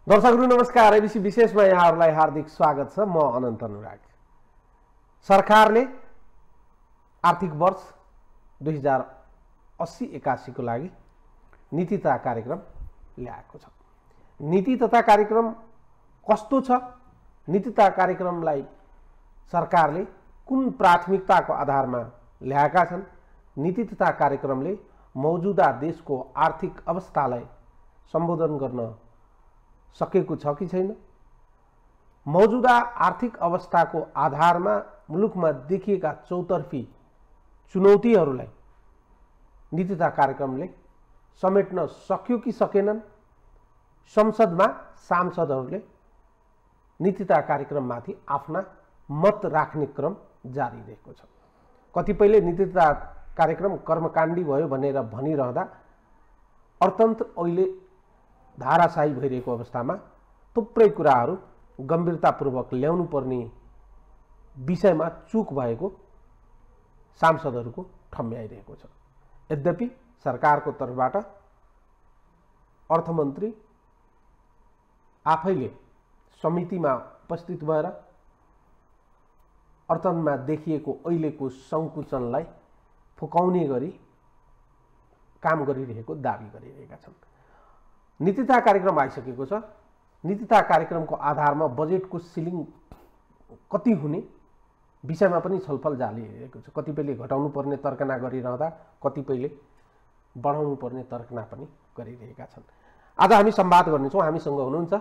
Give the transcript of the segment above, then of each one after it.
दर्शकहरू नमस्कार। एबिसी विशेषमा यहाँहरूलाई हार्दिक स्वागत छ। म अनन्त अनुराग। सरकारले आर्थिक वर्ष 2080-81 को लागि नीति तथा कार्यक्रम ल्याएको छ। नीति तथा कार्यक्रम कस्तो छ? नीति तथा कार्यक्रमलाई सरकारले कुन प्राथमिकताको आधारमा ल्याएका छन्? नीति तथा कार्यक्रमले मौजूदा देशको आर्थिक अवस्थालाई सम्बोधन गर्न सकेको छ कि छैन? मौजूदा आर्थिक अवस्थाको आधारमा मुलुकमा देखिएका चौतर्फी चुनौतीहरूलाई नीति तथा कार्यक्रमले समेट्न सक्यो कि सकेनन्? संसदमा सांसदहरूले नीति तथा कार्यक्रममाथि आफ्ना मत राख्ने क्रम जारी रहेको छ। कतिपयले नीति तथा कार्यक्रम कर्मकाण्डी भयो भनेर भनिरहँदा अर्थतन्त्र अहिले धाराशाही भइरहेको अवस्थामा थुप्रै कुराहरू गम्भीरतापूर्वक ल्याउनु पर्ने विषयमा चुक भएको सांसदहरूको ठम्ब्याइरहेको छ। यद्यपि सरकारको तर्फबाट अर्थमन्त्री आफैले समितिमा उपस्थित भएर अर्थमा देखिएको अहिलेको सङ्कुचनलाई फुकाउने गरी काम गरिरहेको दाबी गरिरहेका छन्। नीति तथा कार्यक्रम आइसकेको छ। नीति तथा कार्यक्रमको आधारमा बजेटको सिलिङ कति हुने विषयमा पनि छलफल जारिरहेको छ। कतिपयले घटाउनु पर्ने तर्कना गरिरहँदा कतिपयले बढाउनु पर्ने तर्कना पनि गरिरहेका छन्। आज हामी संवाद गर्नेछौँ। हामीसँग हुनुहुन्छ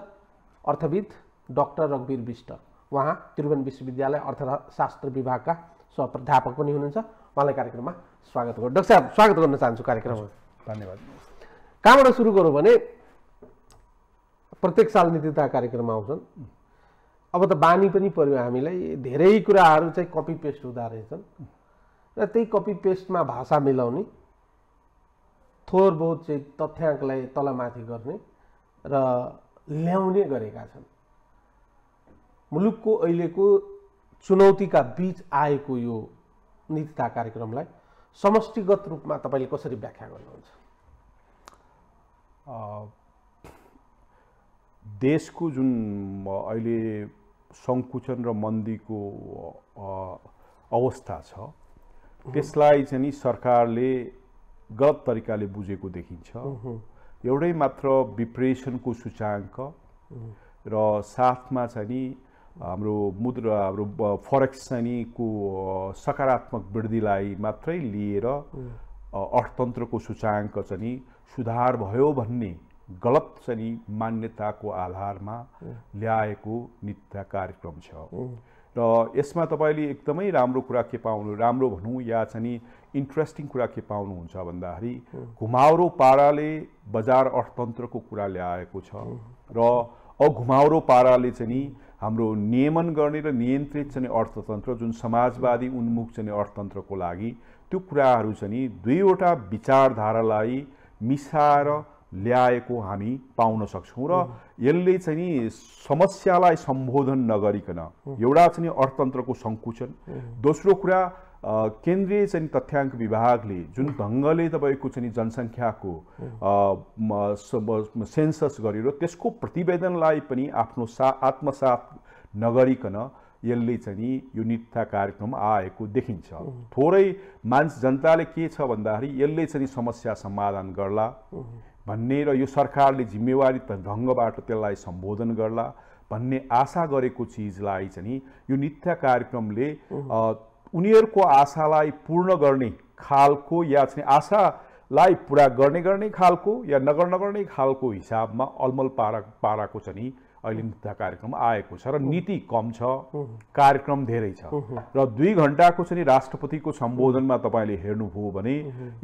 अर्थविद डाक्टर रघुवीर विष्ट। उहाँ त्रिभुवन विश्वविद्यालय अर्थशास्त्र विभागका सहप्राध्यापक पनि हुनुहुन्छ। उहाँलाई कार्यक्रममा स्वागत गर्छु। डाक्टर साहब, स्वागत गर्न चाहन्छु कार्यक्रममा। धन्यवाद। कहाँबाट सुरु गरौँ भने प्रत्येक साल नीति तथा कार्यक्रम आउँछन्। अब त बानी पनि पर्यो हामीलाई, धेरै कुराहरू चाहिँ कपी पेस्ट हुँदा रहेछन् र त्यही कपी पेस्टमा भाषा मिलाउने, थोर बहुत चाहिँ तथ्याङ्कलाई तलमाथि गर्ने र ल्याउने गरेका छन्। मुलुकको अहिलेको चुनौतीका बीच आएको यो नीति तथा कार्यक्रमलाई समष्टिगत रूपमा तपाईँले कसरी व्याख्या गर्नुहुन्छ? देशको जुन अहिले सङ्कुचन र मन्दीको अवस्था छ त्यसलाई चाहिँ नि सरकारले गलत तरिकाले बुझेको देखिन्छ। एउटै मात्र विप्रेसनको सूचाङ्क र साथमा चाहिँ नि हाम्रो मुद्रा हाम्रो फरेक्स चाहिँ नि को सकारात्मक वृद्धिलाई मात्रै लिएर अर्थतन्त्रको सूचाङ्क चाहिँ नि सुधार भयो भन्ने गलत चाहिँ नि मान्यताको आधारमा ल्याएको नीति तथा कार्यक्रम छ। र यसमा तपाईँले एकदमै राम्रो कुरा के पाउनु, राम्रो भनौँ या चाहिँ नि इन्ट्रेस्टिङ कुरा के पाउनुहुन्छ भन्दाखेरि घुमाउरो पाराले बजार अर्थतन्त्रको कुरा ल्याएको छ र अघुमाउरो पाराले चाहिँ नि हाम्रो नियमन गर्ने र नियन्त्रित चाहिँ अर्थतन्त्र जुन समाजवादी उन्मुख चाहिँ अर्थतन्त्रको लागि त्यो कुराहरू चाहिँ नि दुईवटा विचारधारालाई मिसाएर ल्याएको हामी पाउन सक्छौँ र यसले चाहिँ नि समस्यालाई सम्बोधन नगरिकन एउटा चाहिँ अर्थतन्त्रको सङ्कुचन, दोस्रो कुरा केन्द्रीय चाहिँ तथ्याङ्क विभागले जुन ढङ्गले तपाईँको चाहिँ जनसङ्ख्याको सेन्सस गरेर त्यसको प्रतिवेदनलाई पनि आफ्नो आत्मसात नगरिकन यसले चाहिँ नि यो नीति तथा कार्यक्रम आएको देखिन्छ। थोरै जनताले के छ भन्दाखेरि यसले चाहिँ समस्या समाधान गर्ला भन्ने र यो सरकारले जिम्मेवारी ढङ्गबाट त्यसलाई सम्बोधन गर्ला भन्ने आशा गरेको चिजलाई चाहिँ नि यो नीति तथा कार्यक्रमले उनीहरूको आशालाई पूर्ण गर्ने खालको या चाहिँ आशालाई पुरा गर्ने खालको या नगर्ने खालको हिसाबमा अलमल पाराको चाहिँ नि अहिले नीति तथा कार्यक्रम आएको छ र नीति कम छ, कार्यक्रम धेरै छ र 2 घण्टाको चाहिँ राष्ट्रपतिको सम्बोधनमा तपाईँले हेर्नुभयो भने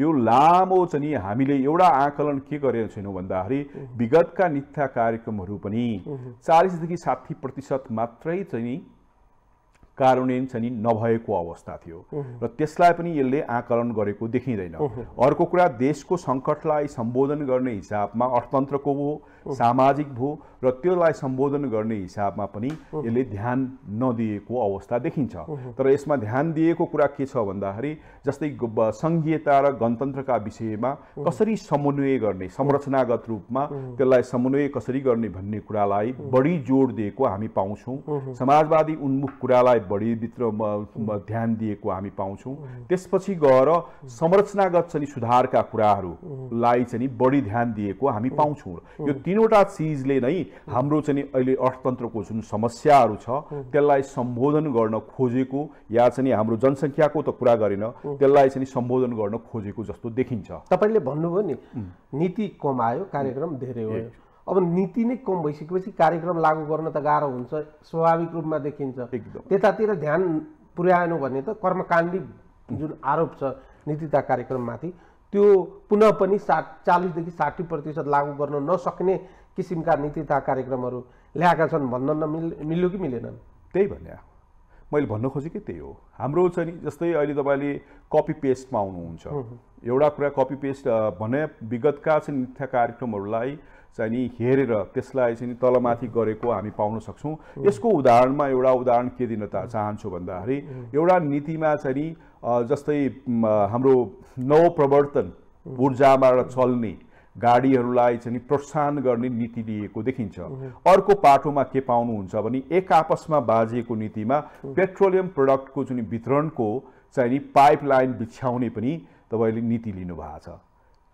यो लामो चाहिँ नि हामीले एउटा आकलन के गरेका छैनौँ भन्दाखेरि विगतका नीति तथा कार्यक्रमहरू पनि 40 देखि 60% मात्रै चाहिँ नि कार्यान्वयन चाहिँ नि नभएको अवस्था थियो र त्यसलाई पनि यसले आकलन गरेको देखिँदैन। अर्को कुरा, देशको सङ्कटलाई सम्बोधन गर्ने हिसाबमा अर्थतन्त्रको भो, सामाजिक भो र त्यसलाई सम्बोधन गर्ने हिसाबमा पनि यसले ध्यान नदिएको अवस्था देखिन्छ। तर यसमा ध्यान दिएको कुरा के छ भन्दाखेरि जस्तै सङ्घीयता र गणतन्त्रका विषयमा कसरी समन्वय गर्ने, संरचनागत रूपमा त्यसलाई समन्वय कसरी गर्ने भन्ने कुरालाई बढी जोड दिएको हामी पाउँछौँ। समाजवादी उन्मुख कुरालाई बढी भित्र ध्यान दिएको हामी पाउँछौँ। त्यसपछि गएर संरचनागत चाहिँ सुधारका कुराहरूलाई चाहिँ बढी ध्यान दिएको हामी पाउँछौँ। यो तीनवटा चिजले नै हाम्रो चाहिँ अहिले अर्थतन्त्रको जुन समस्याहरू छ त्यसलाई सम्बोधन गर्न खोजेको या चाहिँ हाम्रो जनसङ्ख्याको त कुरा गरेन, त्यसलाई चाहिँ सम्बोधन गर्न खोजेको जस्तो देखिन्छ। तपाईले भन्नुभयो नि नीति कम आयो, कार्यक्रम धेरै भयो। अब नीति नै कम भइसकेपछि कार्यक्रम लागू गर्न त गाह्रो हुन्छ, स्वाभाविक रूपमा देखिन्छ। त्यतातिर ध्यान पुर्याएन भने त कर्मकाण्डी जुन आरोप छ नीतिता कार्यक्रममाथि त्यो पुनः पनि 40 देखि 60% लागू गर्न नसक्ने किसिमका नीतिता कार्यक्रमहरू ल्याएका छन् भन्न मिल्यो कि मिलेनन्? त्यही भन्या मैले भन्न खोजेकै त्यही हो। हाम्रो चाहिँ जस्तै अहिले तपाईँले कपी पेस्टमा आउनुहुन्छ, एउटा कुरा कपी पेस्ट भने विगतका चाहिँ नीतिका कार्यक्रमहरूलाई चाहिँ नि हेरेर त्यसलाई चाहिँ तलमाथि गरेको हामी पाउन सक्छौँ। यसको उदाहरणमा एउटा उदाहरण के दिन चाहन्छु भन्दाखेरि एउटा नीतिमा चाहिँ नि जस्तै हाम्रो नवप्रवर्तन ऊर्जाबाट चल्ने गाडीहरूलाई चाहिँ प्रोत्साहन गर्ने नीति लिएको देखिन्छ। अर्को पाटोमा के पाउनुहुन्छ भने एक आपसमा बाजिएको नीतिमा पेट्रोलियम प्रडक्टको जुन वितरणको चाहिँ नि पाइपलाइन बिछ्याउने पनि तपाईँले नीति लिनुभएको छ।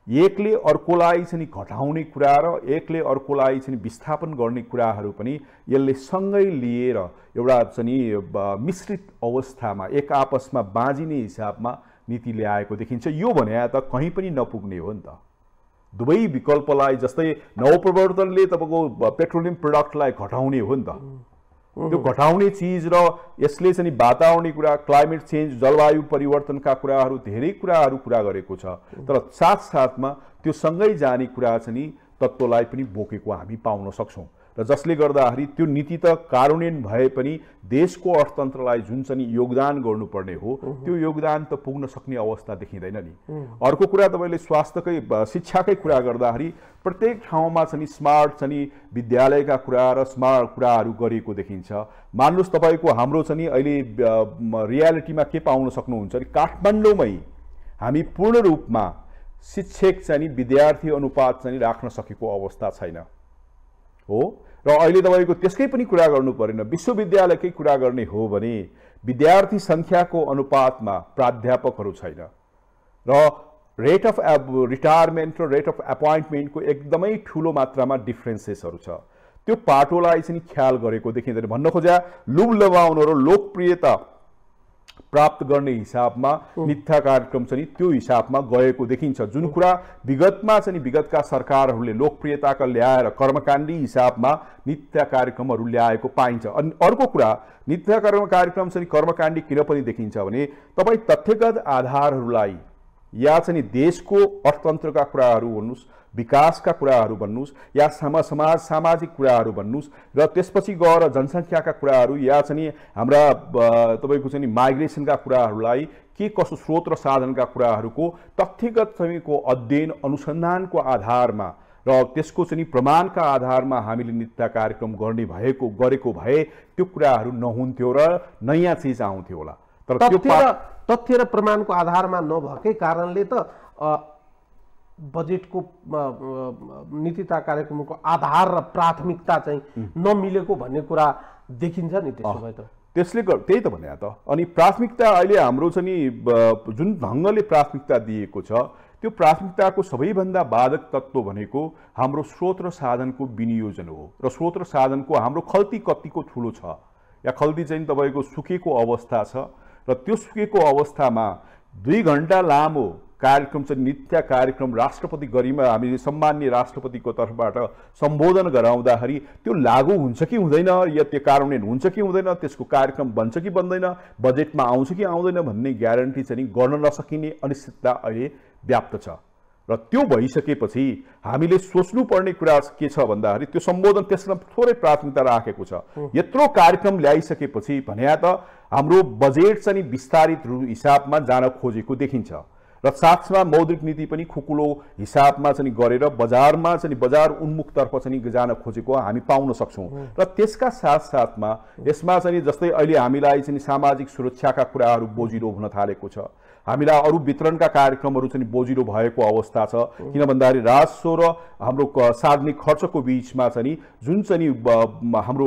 एकले अर्कोलाई चाहिँ घटाउने कुरा र एकले अर्कोलाई चाहिँ विस्थापन गर्ने कुराहरू पनि यसले सँगै लिएर एउटा चाहिँ मिश्रित अवस्थामा एक आपसमा बाँझिने हिसाबमा नीति ल्याएको देखिन्छ। यो भने त कहीँ पनि नपुग्ने हो नि त। दुवै विकल्पलाई जस्तै नवप्रवर्तनले तपाईँको पेट्रोलियम प्रडक्टलाई घटाउने हो नि त, त्यो घटाउने चिज र यसले चाहिँ वातावरणीय कुरा, क्लाइमेट चेन्ज, जलवायु परिवर्तनका कुराहरू धेरै कुराहरू कुरा गरेको छ। तर साथसाथमा त्यो सँगै जाने कुरा चाहिँ तत्त्वलाई पनि बोकेको हामी पाउन सक्छौँ र जसले गर्दाखेरि त्यो नीति त कार्यान्वयन भए पनि देशको अर्थतन्त्रलाई जुन चाहिँ योगदान गर्नुपर्ने हो त्यो योगदान त पुग्न सक्ने अवस्था देखिँदैन नि। अर्को कुरा तपाईँले स्वास्थ्यकै शिक्षाकै कुरा गर्दाखेरि प्रत्येक ठाउँमा चाहिँ स्मार्ट चाहिँ विद्यालयका कुरा र स्मार्ट कुराहरू गरिएको देखिन्छ। मान्नुहोस् तपाईँको हाम्रो चाहिँ अहिले रियालिटीमा के पाउन सक्नुहुन्छ भने काठमाडौँमै हामी पूर्ण रूपमा शिक्षक चाहिँ विद्यार्थी अनुपात चाहिँ राख्न सकेको अवस्था छैन हो। र अहिले तपाईँको त्यसकै पनि कुरा गर्नु परेन, विश्वविद्यालयकै कुरा गर्ने हो भने विद्यार्थी सङ्ख्याको अनुपातमा प्राध्यापकहरू छैन र रेट अफ रिटायरमेन्ट र रेट अफ एपोइन्टमेन्टको एकदमै ठुलो मात्रामा डिफ्रेन्सेसहरू छ। त्यो पाटोलाई चाहिँ ख्याल गरेको देखिँदैन। भन्न खोजा लुभ लगाउन र लोकप्रियता प्राप्त गर्ने हिसाबमा नीतिका कार्यक्रम चाहिँ त्यो हिसाबमा गएको देखिन्छ। जुन कुरा विगतमा चाहिँ विगतका सरकारहरूले लोकप्रियताका ल्याएर कर्मकाण्डी हिसाबमा नीतिका कार्यक्रमहरू ल्याएको पाइन्छ। अनि अर्को कुरा नीतिका कार्यक्रम चाहिँ कर्मकाण्डी किन पनि देखिन्छ भने तपाईँ तथ्यगत आधारहरूलाई या चाहिँ देशको अर्थतन्त्रका कुराहरू भन्नुहोस्, विकासका कुराहरू भन्नुहोस् या समाज सामाजिक कुराहरू भन्नुहोस् र त्यसपछि गएर जनसङ्ख्याका कुराहरू या चाहिँ हाम्रा तपाईँको चाहिँ माइग्रेसनका कुराहरूलाई के कसो स्रोत र साधनका कुराहरूको तथ्यगत चाहिँको अध्ययन अनुसन्धानको आधारमा र त्यसको चाहिँ प्रमाणका आधारमा हामीले नीतिका कार्यक्रम गरेको भए त्यो कुराहरू नहुन्थ्यो र नयाँ चिज आउँथ्यो होला। तर तथ्य र प्रमाणको आधारमा नभएकै कारणले त बजेटको नीतिता कार्यक्रमको आधार र प्राथमिकता चाहिँ नमिलेको भन्ने कुरा देखिन्छ नि। त्यसो भए त त्यसले त्यही त भने त। अनि प्राथमिकता अहिले हाम्रो चाहिँ जुन ढङ्गले प्राथमिकता दिएको छ त्यो प्राथमिकताको सबैभन्दा बाधक तत्त्व भनेको हाम्रो स्रोत र साधनको विनियोजन हो र स्रोत र साधनको हाम्रो खल्ती कतिको ठुलो छ या खल्ती चाहिँ तपाईँको सुकेको अवस्था छ र त्यो सुकेको अवस्थामा 2 घण्टा लामो कार्यक्रम चाहिँ नीतिका कार्यक्रम राष्ट्रपति गरिमा हामीले सम्माननीय राष्ट्रपतिको तर्फबाट सम्बोधन गराउँदाखेरि त्यो लागू हुन्छ कि हुँदैन या त्यो कार्यान्वयन हुन्छ कि हुँदैन, त्यसको कार्यक्रम बन्छ कि बन्दैन, बजेटमा आउँछ कि आउँदैन भन्ने ग्यारेन्टी चाहिँ गर्न नसकिने अनिश्चितता अहिले व्याप्त छ। र त्यो भइसकेपछि हामीले सोच्नुपर्ने कुरा के छ भन्दाखेरि त्यो सम्बोधन त्यसमा थोरै प्राथमिकता राखेको छ। यत्रो कार्यक्रम ल्याइसकेपछि भने त हाम्रो बजेट चाहिँ विस्तारित हिसाबमा जान खोजेको देखिन्छ र साथमा मौद्रिक नीति पनि खुकुलो हिसाबमा चाहिँ गरेर बजारमा चाहिँ बजार उन्मुखतर्फ चाहिँ जान खोजेको हामी पाउन सक्छौँ र त्यसका साथसाथमा यसमा चाहिँ जस्तै अहिले हामीलाई चाहिँ सामाजिक सुरक्षाका कुराहरू बोजिलो हुन थालेको छ, हामीलाई अरू वितरणका कार्यक्रमहरू चाहिँ बोजिलो भएको अवस्था छ। किन भन्दाखेरि राजस्व र हाम्रो सार्वजनिक खर्चको बिचमा चाहिँ जुन चाहिँ हाम्रो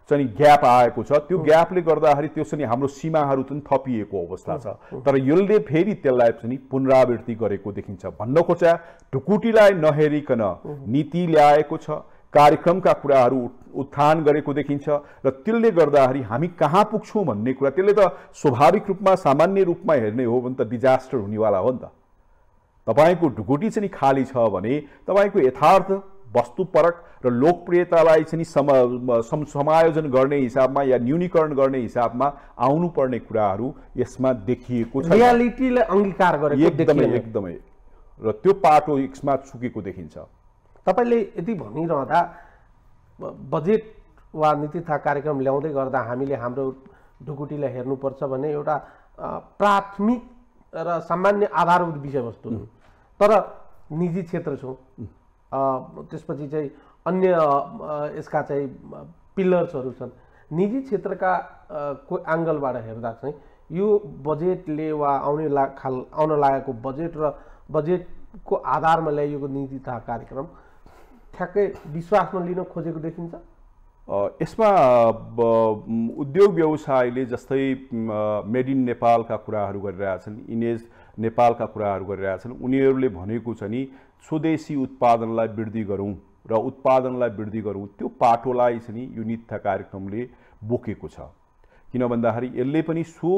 चाहिँ ग्याप आएको छ त्यो ग्यापले गर्दाखेरि त्यो चाहिँ हाम्रो सीमाहरू चाहिँ थपिएको अवस्था छ। तर यसले फेरि त्यसलाई चाहिँ पुनरावृत्ति गरेको देखिन्छ। भन्न खोजा ढुकुटीलाई नहेरिकन नीति ल्याएको छ, कार्यक्रमका कुराहरू उत्थान गरेको देखिन्छ र त्यसले गर्दाखेरि हामी कहाँ पुग्छौँ भन्ने कुरा त्यसले त स्वाभाविक रूपमा सामान्य रूपमा हेर्ने हो भने त डिजास्टर हुनेवाला हो नि त। तपाईँको ढुकुटी चाहिँ खाली छ भने तपाईँको यथार्थ वस्तुपरक र लोकप्रियतालाई चाहिँ समायोजन गर्ने हिसाबमा या न्यूनीकरण गर्ने हिसाबमा आउनुपर्ने कुराहरू यसमा देखिएको छ। रियालिटीलाई अंगीकार गरेको एकदमै र त्यो पाटो यसमा चुकेको देखिन्छ। तपाईले यति भनिरहँदा बजेट वा नीति तथा कार्यक्रम ल्याउँदै गर्दा हामीले हाम्रो ढुकुटीलाई हेर्नुपर्छ भन्ने एउटा प्राथमिक र सामान्य आधारभूत विषयवस्तु हो। तर निजी क्षेत्र छौँ, त्यसपछि चाहिँ अन्य यसका चाहिँ पिलर्सहरू छन्। निजी क्षेत्रका को एङ्गलबाट हेर्दा चाहिँ यो बजेटले वा आउन लागेको बजेट र बजेटको आधारमा ल्याइएको नीति तथा कार्यक्रम ठ्याक्कै विश्वासमा लिन खोजेको देखिन्छ। यसमा उद्योग व्यवसायले जस्तै मेड इन नेपालका कुराहरू गरिरहेछन्, इनेज नेपालका कुराहरू गरिरहेछन्। उनीहरूले भनेको छ नि स्वदेशी उत्पादनलाई वृद्धि गरौँ र उत्पादनलाई वृद्धि गरौँ, त्यो पाटोलाई चाहिँ यो नीति तथा कार्यक्रमले बोकेको छ। किन भन्दाखेरि यसले पनि सो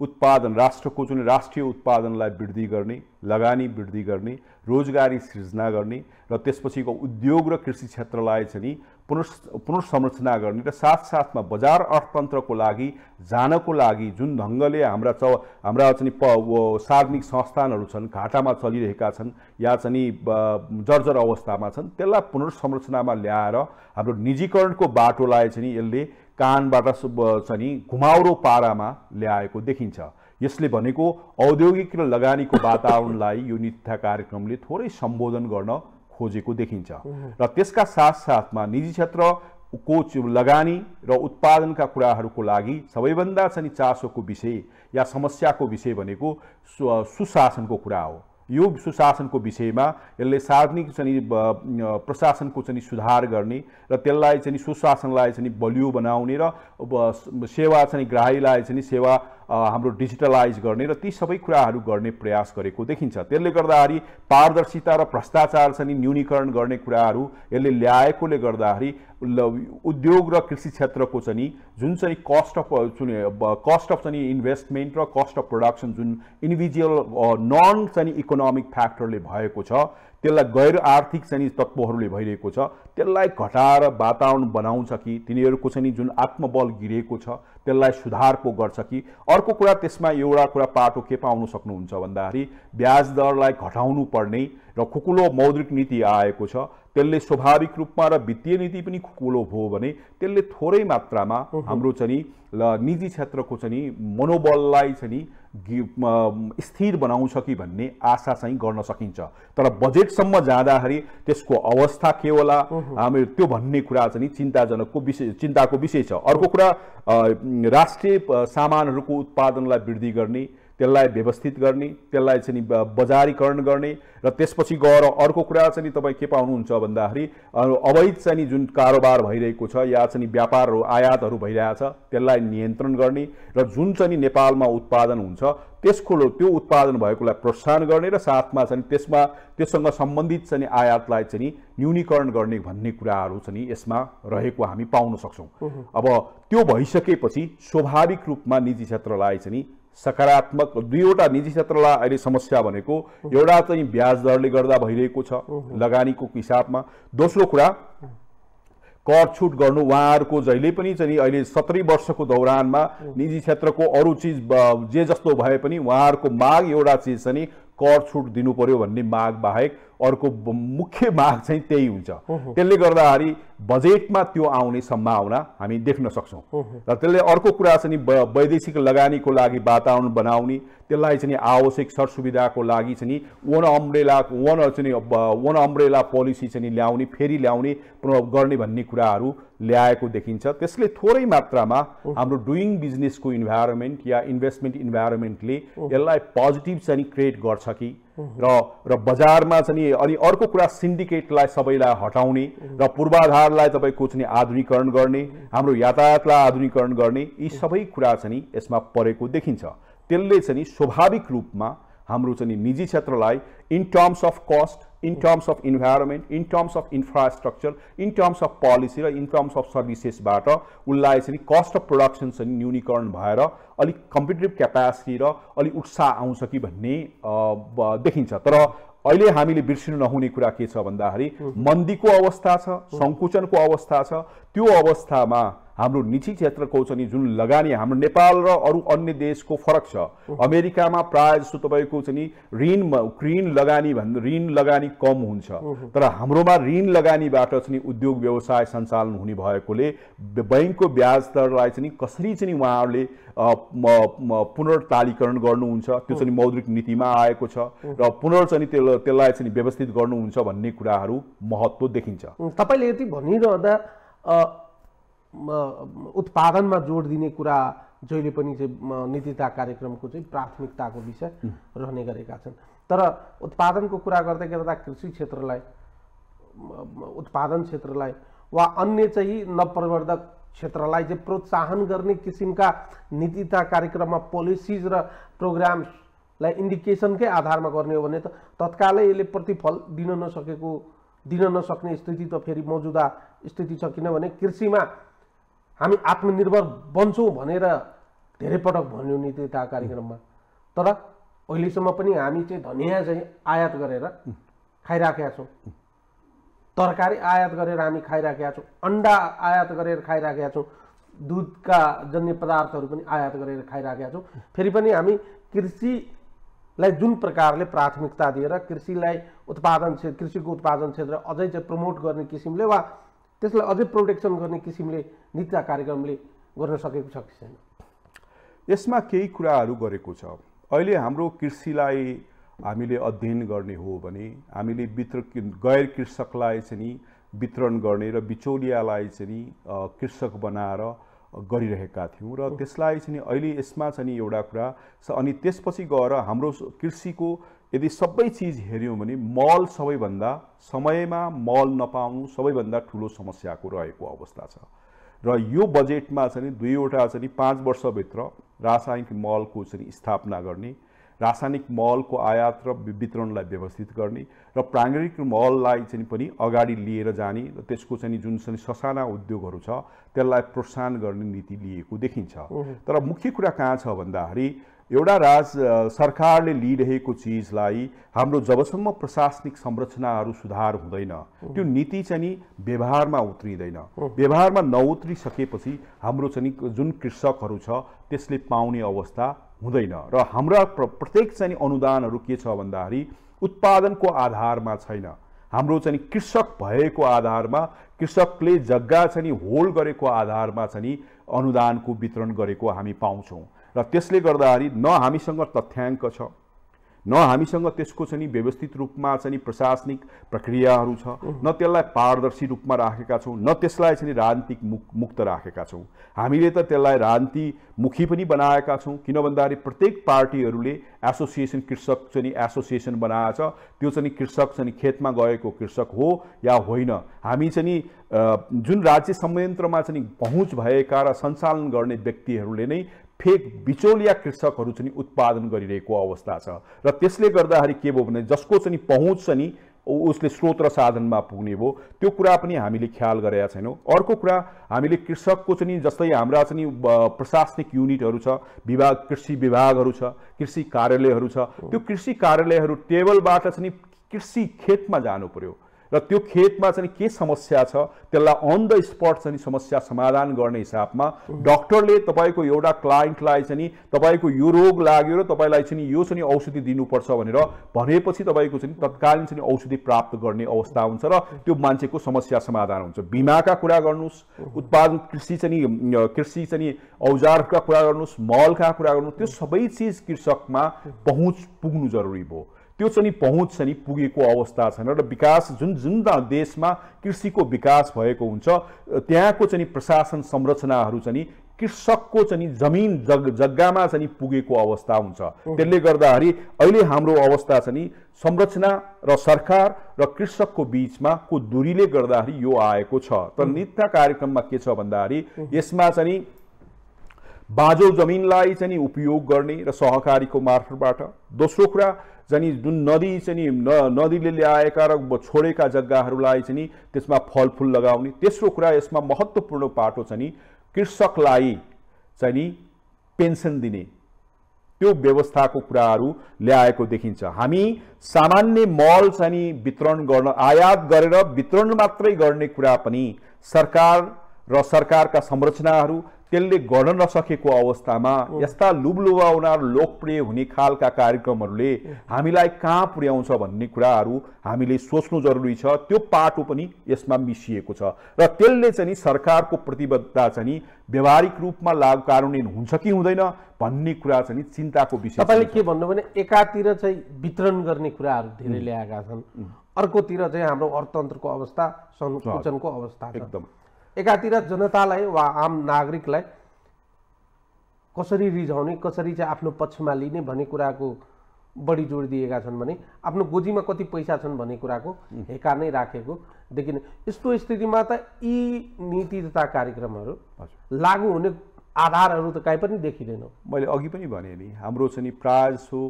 उत्पादन राष्ट्रको जुन राष्ट्रिय उत्पादनलाई वृद्धि गर्ने, लगानी वृद्धि गर्ने, रोजगारी सृजना गर्ने र त्यसपछिको उद्योग र कृषि क्षेत्रलाई चाहिँ पुनर्संरचना गर्ने र साथसाथमा बजार अर्थतन्त्रको लागि जानको लागि जुन ढङ्गले हाम्रा चाहिँ सार्वजनिक संस्थानहरू छन् घाटामा चलिरहेका छन् या चाहिँ जर्जर अवस्थामा छन्, त्यसलाई पुनर्संरचनामा ल्याएर हाम्रो निजीकरणको बाटोलाई चाहिँ यसले कानबाट चाहिँ घुमाउरो पारामा ल्याएको देखिन्छ। यसले भनेको औद्योगिक र लगानीको वातावरणलाई यो नीति तथा कार्यक्रमले थोरै सम्बोधन गर्न खोजेको देखिन्छ र त्यसका साथसाथमा निजी क्षेत्रको लगानी र उत्पादनका कुराहरूको लागि सबैभन्दा चाहिँ चासोको विषय या समस्याको विषय भनेको सुशासनको कुरा हो। यो सुशासनको विषयमा यसले सार्वजनिक चाहिँ प्रशासनको चाहिँ सुधार गर्ने र त्यसलाई चाहिँ सुशासनलाई चाहिँ बलियो बनाउने र सेवा चाहिँ ग्राहीलाई चाहिँ सेवा हाम्रो डिजिटलाइज गर्ने र ती सबै कुराहरू गर्ने प्रयास गरेको देखिन्छ। त्यसले गर्दाखेरि पारदर्शिता र भ्रष्टाचार चाहिँ न्यूनीकरण गर्ने कुराहरू यसले ल्याएकोले गर्दाखेरि उद्योग र कृषि क्षेत्रको चाहिँ जुन चाहिँ कस्ट अफ चाहिँ इन्भेस्टमेन्ट र कस्ट अफ प्रोडक्सन जुन इन्डिभिजुअल नन चाहिँ इकोनोमिक फ्याक्टरले भएको छ, त्यसलाई गैर आर्थिक चाहिँ तत्त्वहरूले भइरहेको छ, त्यसलाई घटाएर वातावरण बनाउँछ कि तिनीहरूको चाहिँ जुन आत्मबल गिरेको छ त्यसलाई सुधार पो गर्छ कि। अर्को कुरा त्यसमा एउटा कुरा पाटो के पाउन सक्नुहुन्छ भन्दाखेरि ब्याज दरलाई घटाउनु पर्ने र खुकुलो मौद्रिक नीति आएको छ, त्यसले स्वाभाविक रूपमा र वित्तीय नीति पनि खुकुलो भयो भने त्यसले थोरै मात्रामा हाम्रो चाहिँ निजी क्षेत्रको चाहिँ मनोबललाई चाहिँ स्थिर बनाउँछ कि भन्ने आशा चाहिँ गर्न सकिन्छ। तर बजेटसम्म जाँदाखेरि त्यसको अवस्था के होला हामी त्यो भन्ने कुरा चाहिँ चिन्ताको विषय छ। अर्को कुरा राष्ट्रिय सामानहरूको उत्पादनलाई वृद्धि गर्ने, त्यसलाई व्यवस्थित गर्ने, त्यसलाई चाहिँ बजारीकरण गर्ने र त्यसपछि गएर अर्को कुरा चाहिँ तपाईँ के पाउनुहुन्छ भन्दाखेरि अवैध चाहिँ जुन कारोबार भइरहेको छ या चाहिँ व्यापारहरू आयातहरू भइरहेछ त्यसलाई नियन्त्रण गर्ने र जुन चाहिँ नेपालमा उत्पादन हुन्छ त्यो उत्पादन भएकोलाई प्रोत्साहन गर्ने र साथमा चाहिँ त्यससँग सम्बन्धित चाहिँ आयातलाई चाहिँ न्यूनीकरण गर्ने भन्ने कुराहरू चाहिँ यसमा रहेको हामी पाउन सक्छौँ। अब त्यो भइसकेपछि स्वाभाविक रूपमा निजी क्षेत्रलाई चाहिँ सकारात्मक दुईवटा निजी क्षेत्रलाई अहिले समस्या भनेको एउटा चाहिँ ब्याज दरले गर्दा भइरहेको छ लगानीको हिसाबमा, दोस्रो कुरा कर छुट गर्नु उहाँहरूको जहिले पनि चाहिँ अहिले 17 वर्षको दौरानमा निजी क्षेत्रको अरू चिज जे जस्तो भए पनि उहाँहरूको माग एउटा चिज चाहिँ कर छुट दिनु पर्यो भन्ने माग बाहेक अर्को मुख्य माग चाहिँ त्यही हुन्छ। त्यसले गर्दाखेरि बजेटमा त्यो आउने सम्भावना हामी देख्न सक्छौँ र त्यसले अर्को कुरा चाहिँ वैदेशिक लगानीको लागि वातावरण बनाउने, त्यसलाई चाहिँ आवश्यक सरसुविधाको लागि चाहिँ वन अम्ब्रेला पोलिसी चाहिँ ल्याउने, फेरि ल्याउने गर्ने भन्ने कुराहरू ल्याएको देखिन्छ। त्यसले थोरै मात्रामा हाम्रो डुइङ बिजनेसको इन्भाइरोमेन्ट या इन्भेस्टमेन्ट इन्भाइरोमेन्टले यसलाई पोजिटिभ चाहिँ क्रिएट गर्छ कि र बजारमा चाहिँ अनि अर्को कुरा सिन्डिकेटलाई सबैलाई हटाउने र पूर्वाधारलाई तपाईँको चाहिँ आधुनिकीकरण गर्ने, हाम्रो यातायातलाई आधुनिकीकरण गर्ने, यी सबै कुरा चाहिँ यसमा परेको देखिन्छ। त्यसले चाहिँ स्वाभाविक रूपमा हाम्रो चाहिँ निजी क्षेत्रलाई in terms of cost, in terms of environment, in terms of infrastructure, in terms of policy र इन टर्म्स अफ सर्भिसेसबाट उसलाई चाहिँ कस्ट अफ प्रोडक्सन चाहिँ न्यूनीकरण भएर अलिक कम्पिटेटिभ क्यापासिटी र अलिक उत्साह आउँछ कि भन्ने देखिन्छ। तर अहिले हामीले बिर्सिनु नहुने कुरा के छ भन्दाखेरि मन्दीको अवस्था छ, सङ्कुचनको अवस्था छ। त्यो अवस्थामा हाम्रो निजी क्षेत्रको चाहिँ जुन लगानी, हाम्रो नेपाल र अरू अन्य देशको फरक छ। अमेरिकामा प्रायः जस्तो तपाईँको चाहिँ ऋण लगानी कम हुन्छ, तर हाम्रोमा ऋण लगानीबाट चाहिँ उद्योग व्यवसाय सञ्चालन हुने भएकोले बैंकको ब्याज दरलाई चाहिँ कसरी चाहिँ उहाँहरूले पुनर्तालीकरण गर्नुहुन्छ, त्यो चाहिँ मौद्रिक नीतिमा आएको छ र चाहिँ त्यसलाई चाहिँ व्यवस्थित गर्नुहुन्छ भन्ने कुराहरू महत्त्व देखिन्छ। तपाईँले यति भनिरहँदा उत्पादनमा जोड दिने कुरा जहिले पनि चाहिँ नीतिता कार्यक्रमको चाहिँ प्राथमिकताको विषय रहने गरेका छन्। तर उत्पादनको कुरा गर्दै गर्दा कृषि क्षेत्रलाई, उत्पादन क्षेत्रलाई वा अन्य चाहिँ नवप्रवर्धक क्षेत्रलाई चाहिँ प्रोत्साहन गर्ने किसिमका नीतिता कार्यक्रममा पोलिसिज र प्रोग्राम्सलाई इन्डिकेसनकै आधारमा गर्ने हो भने त तत्कालै यसले प्रतिफल दिन नसक्ने स्थिति त फेरि मौजुदा स्थिति छ। किनभने कृषिमा हामी आत्मनिर्भर बन्छौँ भनेर धेरै पटक भन्यो नीतिता कार्यक्रममा, तर अहिलेसम्म पनि हामी चाहिँ धनियाँ चाहिँ आयात गरेर खाइराखेका छौँ, तरकारी आयात गरेर हामी खाइराखेका छौँ, अन्डा आयात गरेर खाइराखेका छौँ, दुधका जन्य पदार्थहरू पनि आयात गरेर खाइराखेका छौँ। फेरि पनि हामी कृषिलाई जुन प्रकारले प्राथमिकता दिएर कृषिको उत्पादन क्षेत्र अझै चाहिँ प्रमोट गर्ने किसिमले वा त्यसलाई अझै प्रोटेक्सन गर्ने किसिमले नीतिता कार्यक्रमले गर्न सकेको छ कि छैन? यसमा केही कुराहरू गरेको छ। अहिले हाम्रो कृषिलाई हामीले अध्ययन गर्ने हो भने हामीले गैर कृषकलाई चाहिँ वितरण गर्ने र बिचौलियालाई चाहिँ कृषक बनाएर गरिरहेका थियौँ र त्यसलाई चाहिँ अहिले यसमा चाहिँ एउटा कुरा छ। अनि त्यसपछि गएर हाम्रो कृषिको यदि सबै चिज हेऱ्यौँ भने मल सबैभन्दा समयमा मल नपाउनु सबैभन्दा ठुलो समस्याको रहेको अवस्था छ र यो बजेटमा चाहिँ दुईवटा चाहिँ 5 वर्षभित्र रासायनिक मलको चाहिँ स्थापना गर्ने, रासायनिक मलको आयात र वितरणलाई व्यवस्थित गर्ने र प्राकृतिक मललाई चाहिँ पनि अगाडि लिएर जाने र त्यसको चाहिँ जुन चाहिँ ससाना उद्योगहरू छ त्यसलाई प्रोत्साहन गर्ने नीति लिएको देखिन्छ। तर मुख्य कुरा कहाँ छ भन्दाखेरि एउटा सरकारले लिइरहेको चिजलाई हाम्रो जबसम्म प्रशासनिक संरचनाहरू सुधार हुँदैन त्यो नीति चाहिँ व्यवहारमा उत्रिँदैन। व्यवहारमा नउत्रिसकेपछि हाम्रो चाहिँ जुन कृषकहरू छ त्यसले पाउने अवस्था हुँदैन र हाम्रा प्रत्येक चाहिँ अनुदानहरू के छ भन्दाखेरि उत्पादनको आधारमा छैन, हाम्रो चाहिँ कृषक भएको आधारमा, कृषकले जग्गा चाहिँ होल्ड गरेको आधारमा चाहिँ अनुदानको वितरण गरेको हामी पाउँछौँ र त्यसले गर्दाखेरि न हामीसँग तथ्याङ्क छ, न हामीसँग त्यसको चाहिँ व्यवस्थित रूपमा चाहिँ प्रशासनिक प्रक्रियाहरू छ, न त्यसलाई पारदर्शी रूपमा राखेका छौँ, न त्यसलाई चाहिँ राजनीतिक मुक्त राखेका छौँ। हामीले त त्यसलाई राजनीतिमुखी पनि बनाएका छौँ। किन भन्दाखेरि प्रत्येक पार्टीहरूले एसोसिएसन, कृषक चाहिँ एसोसिएसन बनाएछ। त्यो चाहिँ कृषक चाहिँ खेतमा गएको कृषक हो या होइन, हामी चाहिँ जुन राज्य संयन्त्रमा चाहिँ पहुँच भएका र सञ्चालन गर्ने व्यक्तिहरूले नै फेक बिचौलिया कृषकहरू चाहिँ उत्पादन गरिरहेको अवस्था छ र त्यसले गर्दाखेरि के भयो भने जसको चाहिँ पहुँच चाहिँ उसले स्रोत र साधनमा पुग्ने भयो त्यो कुरा पनि हामीले ख्याल गरेका छैनौँ। अर्को कुरा हामीले कृषकको चाहिँ जस्तै हाम्रा चाहिँ प्रशासनिक युनिटहरू छ, कृषि विभागहरू छ, कृषि कार्यालयहरू छ, त्यो कृषि कार्यालयहरू टेबलबाट चाहिँ कृषि खेतमा जानु पर्यो र त्यो खेतमा चाहिँ के समस्या छ त्यसलाई अन द स्पट चाहिँ समस्या समाधान गर्ने हिसाबमा डाक्टरले तपाईँको एउटा क्लाइन्टलाई चाहिँ तपाईँको यो रोग लाग्यो र तपाईँलाई चाहिँ यो चाहिँ औषधि दिनुपर्छ भनेर भनेपछि तपाईँको चाहिँ तत्कालीन चाहिँ औषधि प्राप्त गर्ने अवस्था हुन्छ र त्यो मान्छेको समस्या समाधान हुन्छ। बिमाका कुरा गर्नुहोस्, उत्पादन कृषि चाहिँ औजारका कुरा गर्नुहोस्, मलका कुरा गर्नुहोस्, त्यो सबै चिज कृषकमा पहुँच पुग्नु जरुरी भयो। त्यो चाहिँ पहुँच चाहिँ पुगेको अवस्था छैन र विकास जुन जुन देशमा कृषिको विकास भएको हुन्छ त्यहाँको चाहिँ प्रशासन संरचनाहरू चाहिँ कृषकको चाहिँ जमिन जग्गामा चाहिँ पुगेको अवस्था हुन्छ। त्यसले गर्दाखेरि अहिले हाम्रो अवस्था चाहिँ संरचना र सरकार र कृषकको बीचमा को दूरीले गर्दाखेरि यो आएको छ। तर नित्य कार्यक्रममा के छ भन्दाखेरि यसमा चाहिँ बाँझो जमिनलाई चाहिँ उपयोग गर्ने र सहकारीको मार्फतबाट, दोस्रो कुरा चाहिँ जुन नदी चाहिँ नदीले ल्याएका र छोडेका जग्गाहरूलाई चाहिँ त्यसमा फलफुल लगाउने, तेस्रो कुरा यसमा महत्त्वपूर्ण पाटो चाहिँ कृषकलाई चाहिँ पेन्सन दिने त्यो व्यवस्थाको कुराहरू ल्याएको देखिन्छ। हामी सामान्य मल चाहिँ वितरण गर्न, आयात गरेर वितरण मात्रै गर्ने कुरा पनि सरकार र सरकारका संरचनाहरू त्यसले गर्न नसकेको अवस्थामा यस्ता लुबलुबाउना लोकप्रिय हुने खालका कार्यक्रमहरूले हामीलाई कहाँ पुर्याउँछ भन्ने कुराहरू हामीले सोच्नु जरुरी छ। त्यो पाटो पनि यसमा मिसिएको छ र त्यसले चाहिँ सरकारको प्रतिबद्धता चाहिँ व्यावहारिक रूपमा लागू कार्यान्वयन हुन्छ कि हुँदैन भन्ने कुरा चाहिँ चिन्ताको विषय। तपाईले के भन्नु भने एकातिर चाहिँ वितरण गर्ने कुराहरू धेरै ल्याएका छन्, अर्कोतिर चाहिँ हाम्रो अर्थतन्त्रको अवस्था सङ्कुचनको अवस्था छ। एकदम एकातिर जनतालाई वा आम नागरिकलाई कसरी रिझाउने, कसरी चाहिँ आफ्नो पक्षमा लिने भन्ने कुराको बढी जोड दिएका छन् भने आफ्नो गोजीमा कति पैसा छन् भन्ने कुराको हेका नै राखेको देखिने। यस्तो स्थितिमा त यी नीति तथा कार्यक्रमहरू लागू हुने आधारहरू त कहीँ पनि देखिँदैन। मैले अघि पनि भने नि हाम्रो चाहिँ प्रायःजसो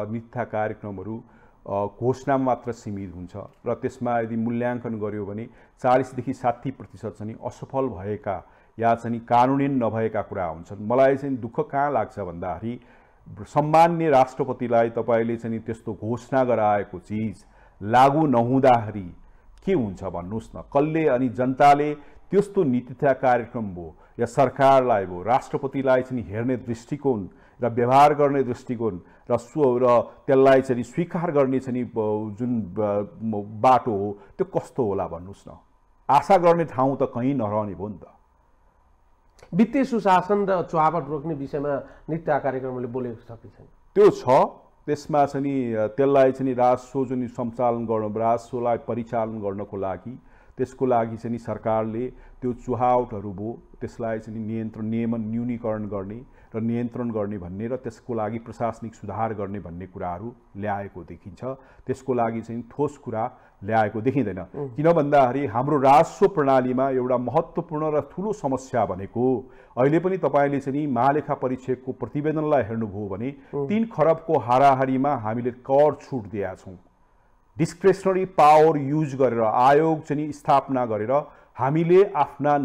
नीति कार्यक्रमहरू घोषणा मात्र सीमित हुन्छ र त्यसमा यदि मूल्याङ्कन गर्यो भने 40 देखि 60% चाहिँ असफल भएका या चाहिँ कानुनी नभएका कुरा हुन्छन्। मलाई चाहिँ दुःख कहाँ लाग्छ भन्दाखेरि सम्मान्य राष्ट्रपतिलाई तपाईले चाहिँ त्यस्तो घोषणा गराएको चिज लागू नहुँदाखेरि के हुन्छ भन्नुस् न। कसले अनि जनताले त्यस्तो नीति तथा कार्यक्रम भयो या सरकारलाई भयो, राष्ट्रपतिलाई चाहिँ हेर्ने दृष्टिकोण र व्यवहार गर्ने दृष्टिकोण र त्यसलाई चाहिँ स्वीकार गर्ने चाहिँ जुन बाटो हो त्यो कस्तो होला भन्नुस् न। आशा गर्ने ठाउँ त कहीँ नरहने भयो नि त। वित्तीय सुशासन र चुहावट रोक्ने विषयमा नीति कार्यक्रमले बोलेको छ कि छैन? त्यो छ। त्यसमा चाहिँ त्यसलाई चाहिँ राजस्व जुन सञ्चालन गर्न, राजस्वलाई परिचालन गर्नको लागि त्यसको लागि चाहिँ सरकारले त्यो चुहावटहरू भयो त्यसलाई चाहिँ नियमन न्यूनीकरण गर्ने र नियन्त्रण गर्ने भन्ने र त्यसको लागि प्रशासनिक सुधार गर्ने भन्ने कुराहरू ल्याएको देखिन्छ। त्यसको लागि चाहिँ ठोस कुरा ल्याएको देखिँदैन। किन भन्दाखेरि हाम्रो राजस्व प्रणालीमा एउटा महत्त्वपूर्ण र ठुलो समस्या भनेको अहिले पनि तपाईले चाहिँ महालेखा परीक्षकको प्रतिवेदनलाई हेर्नुभयो भने 3 खरबको हाराहारीमा हामीले कर छुट दिएका छौँ। डिस्क्रेसनरी पावर युज गरेर आयोग चाहिँ स्थापना गरेर हामीले आफ्ना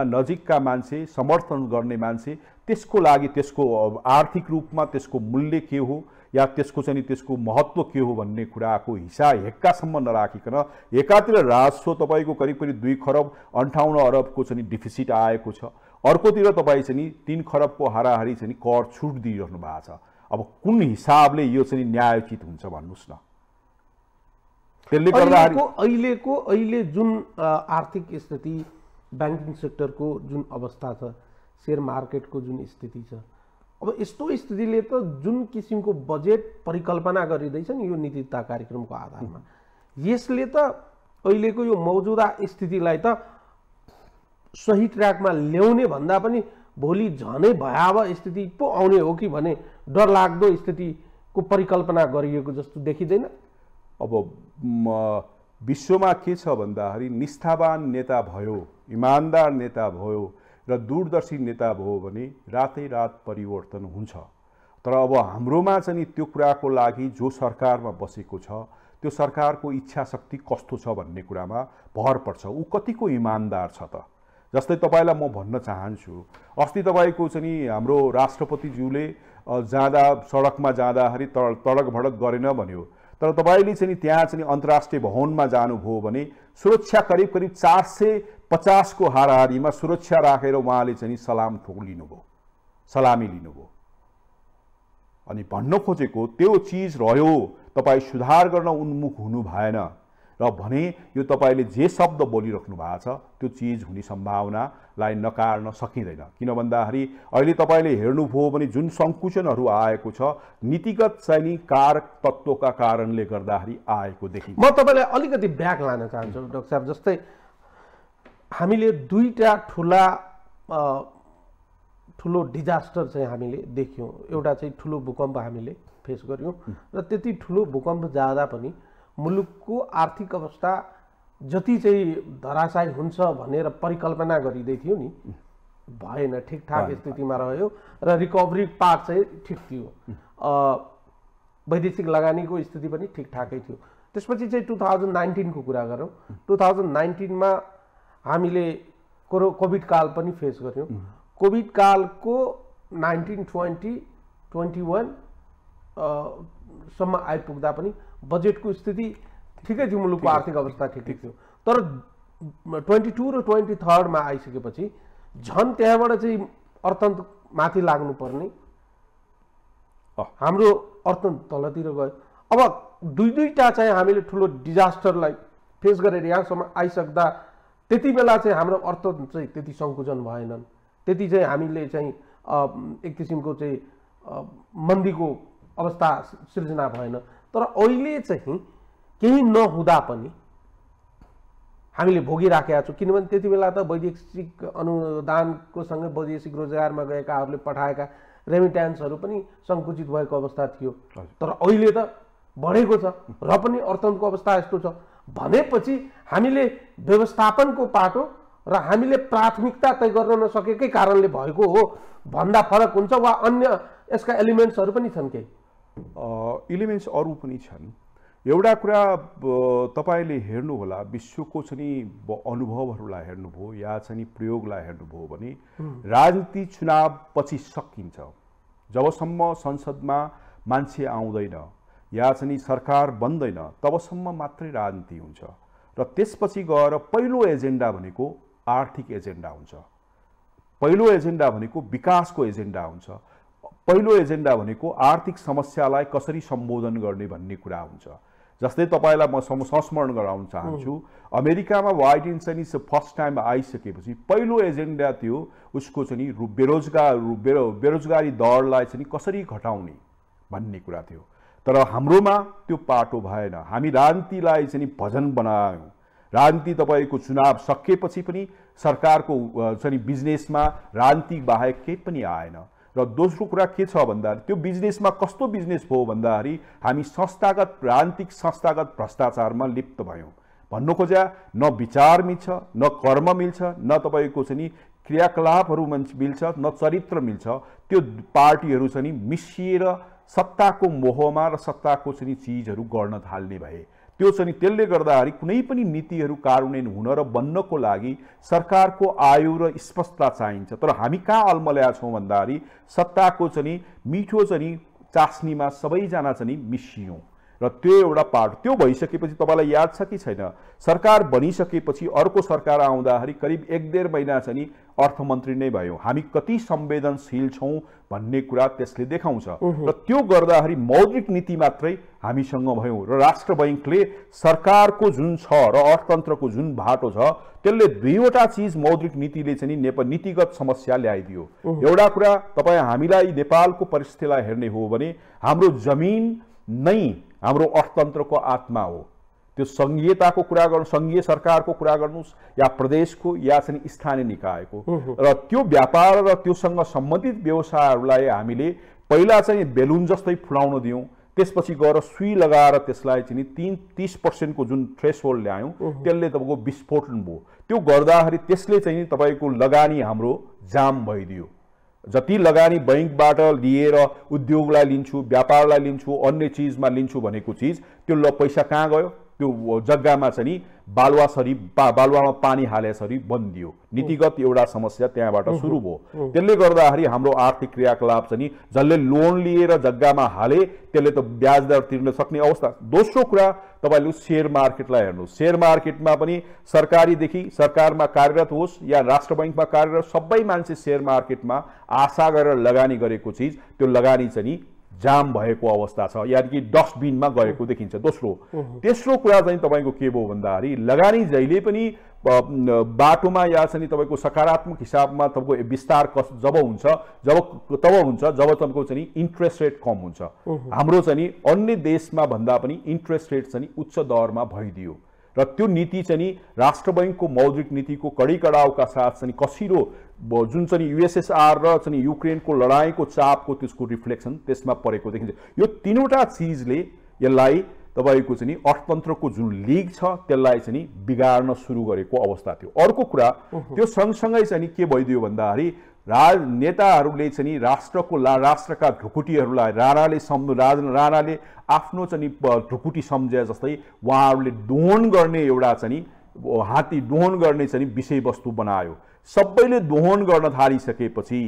नजिकका मान्छे, समर्थन गर्ने मान्छे, त्यसको लागि त्यसको आर्थिक रूपमा त्यसको मूल्य के हो या त्यसको चाहिँ त्यसको महत्त्व के हो भन्ने कुराको हिसाब हेक्कासम्म नराखिकन एकातिर राजस्व तपाईको करिब 2 खरब 58 अरबको चाहिँ डिफिसिट आएको छ, अर्कोतिर तपाईँ चाहिँ 3 खरबको हाराहारी चाहिँ कर छुट दिइरहनु भएको छ। अब कुन हिसाबले यो चाहिँ न्यायोचित हुन्छ भन्नुस् न। त्यसले गर्दाखेरि अहिले जुन आर्थिक स्थिति, बैंकिङ सेक्टरको जुन अवस्था छ, शेयर मार्केटको जुन स्थिति छ, अब यस्तो स्थितिले त जुन किसिमको बजेट परिकल्पना गरिँदैछ नि यो नीति तथा कार्यक्रमको आधारमा, यसले त अहिलेको यो मौजूदा स्थितिलाई त सही ट्र्याकमा ल्याउने भन्दा पनि भोलि झनै भयावह स्थिति पो आउने हो कि भने डरलाग्दो स्थितिको परिकल्पना गरिएको जस्तो देखिँदैन। अब विश्वमा के छ भन्दाखेरि निष्ठावान नेता भयो, इमानदार नेता भयो र दूरदर्शी नेता भयो भने रातै रात परिवर्तन हुन्छ। तर अब हाम्रोमा चाहिँ त्यो कुराको लागि जो सरकारमा बसेको छ त्यो सरकारको इच्छा शक्ति कस्तो छ भन्ने कुरामा भर पर्छ। ऊ कतिको इमानदार छ त। जस्तै तपाईलाई म भन्न चाहन्छु, अस्ति तपाईको चाहिँ हाम्रो राष्ट्रपतिज्यूले जाँदा सडकमा जाँदाखेरि तडक भडक गरेन भन्यो, तर तपाईले चाहिँ त्यहाँ चाहिँ अन्तर्राष्ट्रिय भवनमा जानुभयो भने सुरक्षा करिब करिब 450 को हाराहारीमा सुरक्षा राखेर उहाँले चाहिँ सलामी लिनुभयो। अनि भन्न खोजेको त्यो चीज रह्यो, तपाई सुधार गर्न उन्मुख हुनु भएन र भने यो तपाईले जे शब्द बोलिराख्नु भएको छ त्यो चीज हुने सम्भावनालाई नकार्न सकिँदैन। किन भन्दाखेरि अहिले तपाईले हेर्नुभयो भने जुन संकुचनहरू आएको छ नीतिगत चाहिँ कारक तत्त्वका कारणले गर्दाखेरि आएको देखिन्छ। म तपाईलाई अलिकति ब्याक लान चाहन्छु डाक्टर साहब। जस्तै हामीले दुईटा ठुलो डिजास्टर चाहिँ हामीले देख्यौँ। एउटा चाहिँ ठुलो भूकम्प हामीले फेस गर्यौँ र त्यति ठुलो भूकम्प जाँदा पनि मुलुकको आर्थिक अवस्था जति चाहिँ धराशायी हुन्छ भनेर परिकल्पना गरिँदै थियो नि, भएन, ठिकठाक स्थितिमा रह्यो र रिकभरी पार्ट चाहिँ ठिक थियो। वैदेशिक लगानीको स्थिति पनि ठिकठाकै थियो। त्यसपछि चाहिँ 2019 को कुरा गरौँ। 2019 मा हामीले कोभिड काल पनि फेस गर्यौँ। कोभिड कालको 19-20-21 सम्म आइपुग्दा पनि बजेटको स्थिति ठिकै थियो, मुलुकको आर्थिक अवस्था ठिकै थियो। तर 22 र 23 मा आइसकेपछि झन् त्यहाँबाट चाहिँ अर्थतन्त्र माथि लाग्नुपर्ने हाम्रो अर्थतन्त्र तलतिर गयो। अब दुईटा चाहिँ हामीले ठुलो डिजास्टरलाई फेस गरेर यहाँसम्म आइसक्दा त्यति बेला चाहिँ हाम्रो अर्थतन्त्र चाहिँ त्यति सङ्कुचन भएनन्, त्यति चाहिँ हामीले चाहिँ एक किसिमको चाहिँ मन्दीको अवस्था सिर्जना भएन। तर अहिले चाहिँ केही नहुँदा पनि हामीले भोगिराखेका छौँ। किनभने त्यति बेला त वैदेशिक अनुदानको सँगै वैदेशिक रोजगारमा गएकाहरूले पठाएका रेमिट्यान्सहरू पनि सङ्कुचित भएको अवस्था थियो। तर अहिले त बढेको छ र पनि अर्थतन्त्रको अवस्था यस्तो छ भनेपछि हामीले व्यवस्थापनको पाटो र हामीले प्राथमिकता तय गर्न नसकेकै कारणले भएको हो भन्दा फरक हुन्छ, वा अन्य यसका एलिमेन्ट्सहरू पनि छन्? केही एलिमेन्ट्स अरू पनि छन्। एउटा कुरा तपाईले हेर्नु होला, विश्वको चाहिँ अनुभवहरूलाई हेर्नुभयो या चाहिँ प्रयोगलाई हेर्नुभयो भने राजनीति चुनाव पछि सकिन्छ। जबसम्म संसदमा मान्छे आउँदैन या चाहिँ सरकार बन्दैन तबसम्म मात्रै राजनीति हुन्छ र त्यसपछि गएर पहिलो एजेन्डा भनेको आर्थिक एजेन्डा हुन्छ, पहिलो एजेन्डा भनेको विकासको एजेन्डा हुन्छ, पहिलो एजेन्डा भनेको आर्थिक समस्यालाई कसरी सम्बोधन गर्ने भन्ने कुरा हुन्छ। जस्तै तपाईलाई म संस्मरण गराउन चाहन्छु, अमेरिकामा बाइडेन चाहिँ फर्स्ट टाइम आइसकेपछि पहिलो एजेन्डा थियो उसको चाहिँ बेरोजगारी दरलाई चाहिँ कसरी घटाउने भन्ने कुरा थियो। तर हाम्रोमा त्यो पाटो भएन। हामी राजनीतिलाई चाहिँ भजन बनायौँ। राजनीति तपाईको चुनाव सकिएपछि पनि सरकारको चाहिँ बिजनेसमा राजनीति बाहेक केही पनि आएन। र दोस्रो कुरा के छ भन्दाखेरि त्यो बिजनेसमा कस्तो बिजनेस भयो भन्दाखेरि हामी राजनीतिक संस्थागत भ्रष्टाचारमा लिप्त भयौँ। भन्नु खोज्या न विचार मिल्छ, न कर्म मिल्छ, न तपाईको चाहिँ क्रियाकलापहरू मिल्छ, न चरित्र मिल्छ। त्यो पार्टीहरू चाहिँ मिसिएर सत्ताको मोहमा र सत्ताको चाहिँ चिजहरू गर्न थाल्ने भए। त्यो चाहिँ त्यसले गर्दाखेरि कुनै पनि नीतिहरू कार्यान्वयन हुन र बन्नको लागि सरकारको आयु र स्पष्टता चाहिन्छ। तर हामी कहाँ अल्मल्या छौँ भन्दाखेरि सत्ताको चाहिँ मिठो चाहिँ चास्नीमा सबैजना चाहिँ मिसियौँ र त्यो एउटा पार्ट त्यो भइसकेपछि तपाईलाई याद छ कि छैन, सरकार बनिसकेपछि अर्को सरकार आउँदाखेरि करिब 1-1.5 महिना चाहिँ अर्थमन्त्री नै भयो। हामी कति संवेदनशील छौँ भन्ने कुरा त्यसले देखाउँछ र त्यो गर्दाखेरि मौद्रिक नीति मात्रै हामीसँग भयो र राष्ट्र बैंकले सरकारको जुन छ र अर्थतन्त्रको जुन बाटो छ त्यसले दुईवटा चीज मौद्रिक नीतिले चाहिँ नीतिगत समस्या ल्याइदियो। एउटा कुरा तपाईँ हामीलाई नेपालको परिस्थितिलाई हेर्ने हो भने हाम्रो जमिन नै हाम्रो अर्थतन्त्रको आत्मा हो। त्यो संघीयताको कुरा गर्नु, संघीय सरकारको कुरा गर्नुस् या प्रदेशको या चाहिँ स्थानीय निकायको, र त्यो व्यापार र त्योसँग सम्बन्धित व्यवसायहरूलाई हामीले पहिला चाहिँ बेलुन जस्तै फुलाउन दियौँ, त्यसपछि गएर सुई लगाएर त्यसलाई चाहिँ 30% को जुन थ्रेसहोल्ड ल्यायौँ त्यसले तपाईँको विस्फोटन भयो। त्यो गर्दाखेरि त्यसले चाहिँ तपाईँको लगानी हाम्रो जाम भइदियो। जति लगानी बैंकबाट लिएर उद्योगलाई लिन्छु, व्यापारलाई लिन्छु, अन्य चिजमा लिन्छु भनेको चिज त्यो पैसा कहाँ गयो? त्यो जग्गामा चाहिँ नि बालुवामा पानी हालेसरी बन्दियो। नीतिगत एउटा समस्या त्यहाँबाट सुरु भयो। त्यसले गर्दाखेरि हाम्रो आर्थिक क्रियाकलाप चाहिँ नि जसले लोन लिएर जग्गामा हाले त्यसले त ब्याज दर तिर्न सक्ने अवस्था। दोस्रो कुरा तपाईले शेयर मार्केटलाई हेर्नु, शेयर मार्केटमा पनि सरकारीदेखि सरकारमा कार्यरत होस् या राष्ट्र बैंकमा कार्यरत सबै मान्छे शेयर मार्केटमा आशा गरेर लगानी गरेको चिज त्यो लगानी चाहिँ नि जाम भएको अवस्था छ, यानि कि डस्टबिनमा गएको देखिन्छ। तेस्रो कुरा चाहिँ तपाईको के भयो भन्दाखेरि लगानी जहिले पनि बाटोमा या चाहिँ तपाईको सकारात्मक हिसाबमा तपाईको विस्तार जब हुन्छ जब तपाईको चाहिँ इन्ट्रेस्ट रेट कम हुन्छ। हाम्रो चाहिँ अन्य देशमा भन्दा पनि इन्ट्रेस्ट रेट चाहिँ उच्च दरमा भइदियो र त्यो नीति चाहिँ राष्ट्र बैंकको मौद्रिक नीतिको कडी कडाउका साथ चाहिँ कसिरो जुन चाहिँ यूएसएसआर र चाहिँ युक्रेनको लडाईँको चापको त्यसको रिफ्लेक्सन त्यसमा परेको देखिन्छ। यो तीनवटा चिजले यसलाई तपाईको चाहिँ अर्थतन्त्रको जुन लिग छ त्यसलाई चाहिँ बिगार्न सुरु गरेको अवस्था थियो। अर्को कुरा त्यो सँगसँगै चाहिँ के भइदियो भन्दाखेरि नेताहरूले चाहिँ राष्ट्रका ढुकुटीहरूलाई राणाले आफ्नो चाहिँ ढुकुटी सम्झे जस्तै उहाँहरूले दोहन गर्ने एउटा चाहिँ हात्ती दोहन गर्ने चाहिँ विषयवस्तु बनायो। सबैले दोहन गर्न थालिसकेपछि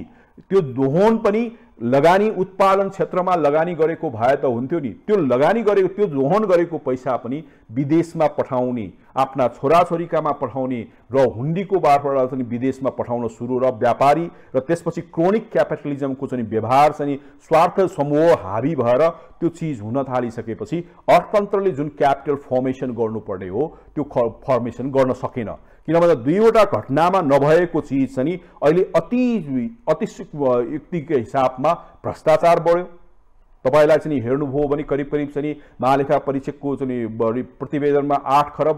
त्यो दोहन पनि लगानी उत्पादन क्षेत्रमा लगानी गरेको भए त हुन्थ्यो नि, त्यो लगानी गरेको त्यो दोहन गरेको पैसा पनि विदेशमा पठाउने, आफ्ना छोराछोरीकामा पठाउने र हुन्डीको बाटोबाट चाहिँ विदेशमा पठाउन सुरु र व्यापारी र त्यसपछि क्रोनिक क्यापिटलिजमको चाहिँ व्यवहार चाहिँ स्वार्थ समूह हावी भएर त्यो चिज हुन थालिसकेपछि अर्थतन्त्रले जुन क्यापिटल फर्मेसन गर्नुपर्ने हो त्यो फर्मेसन गर्न सकेन। किनभने दुईवटा घटनामा नभएको चिज चाहिँ अहिले अतियुक्तिको हिसाबमा भ्रष्टाचार बढ्यो। तपाईलाई चाहिँ हेर्नुभयो भने करिब चाहिँ महालेखा परीक्षकको चाहिँ प्रतिवेदनमा 8 खरब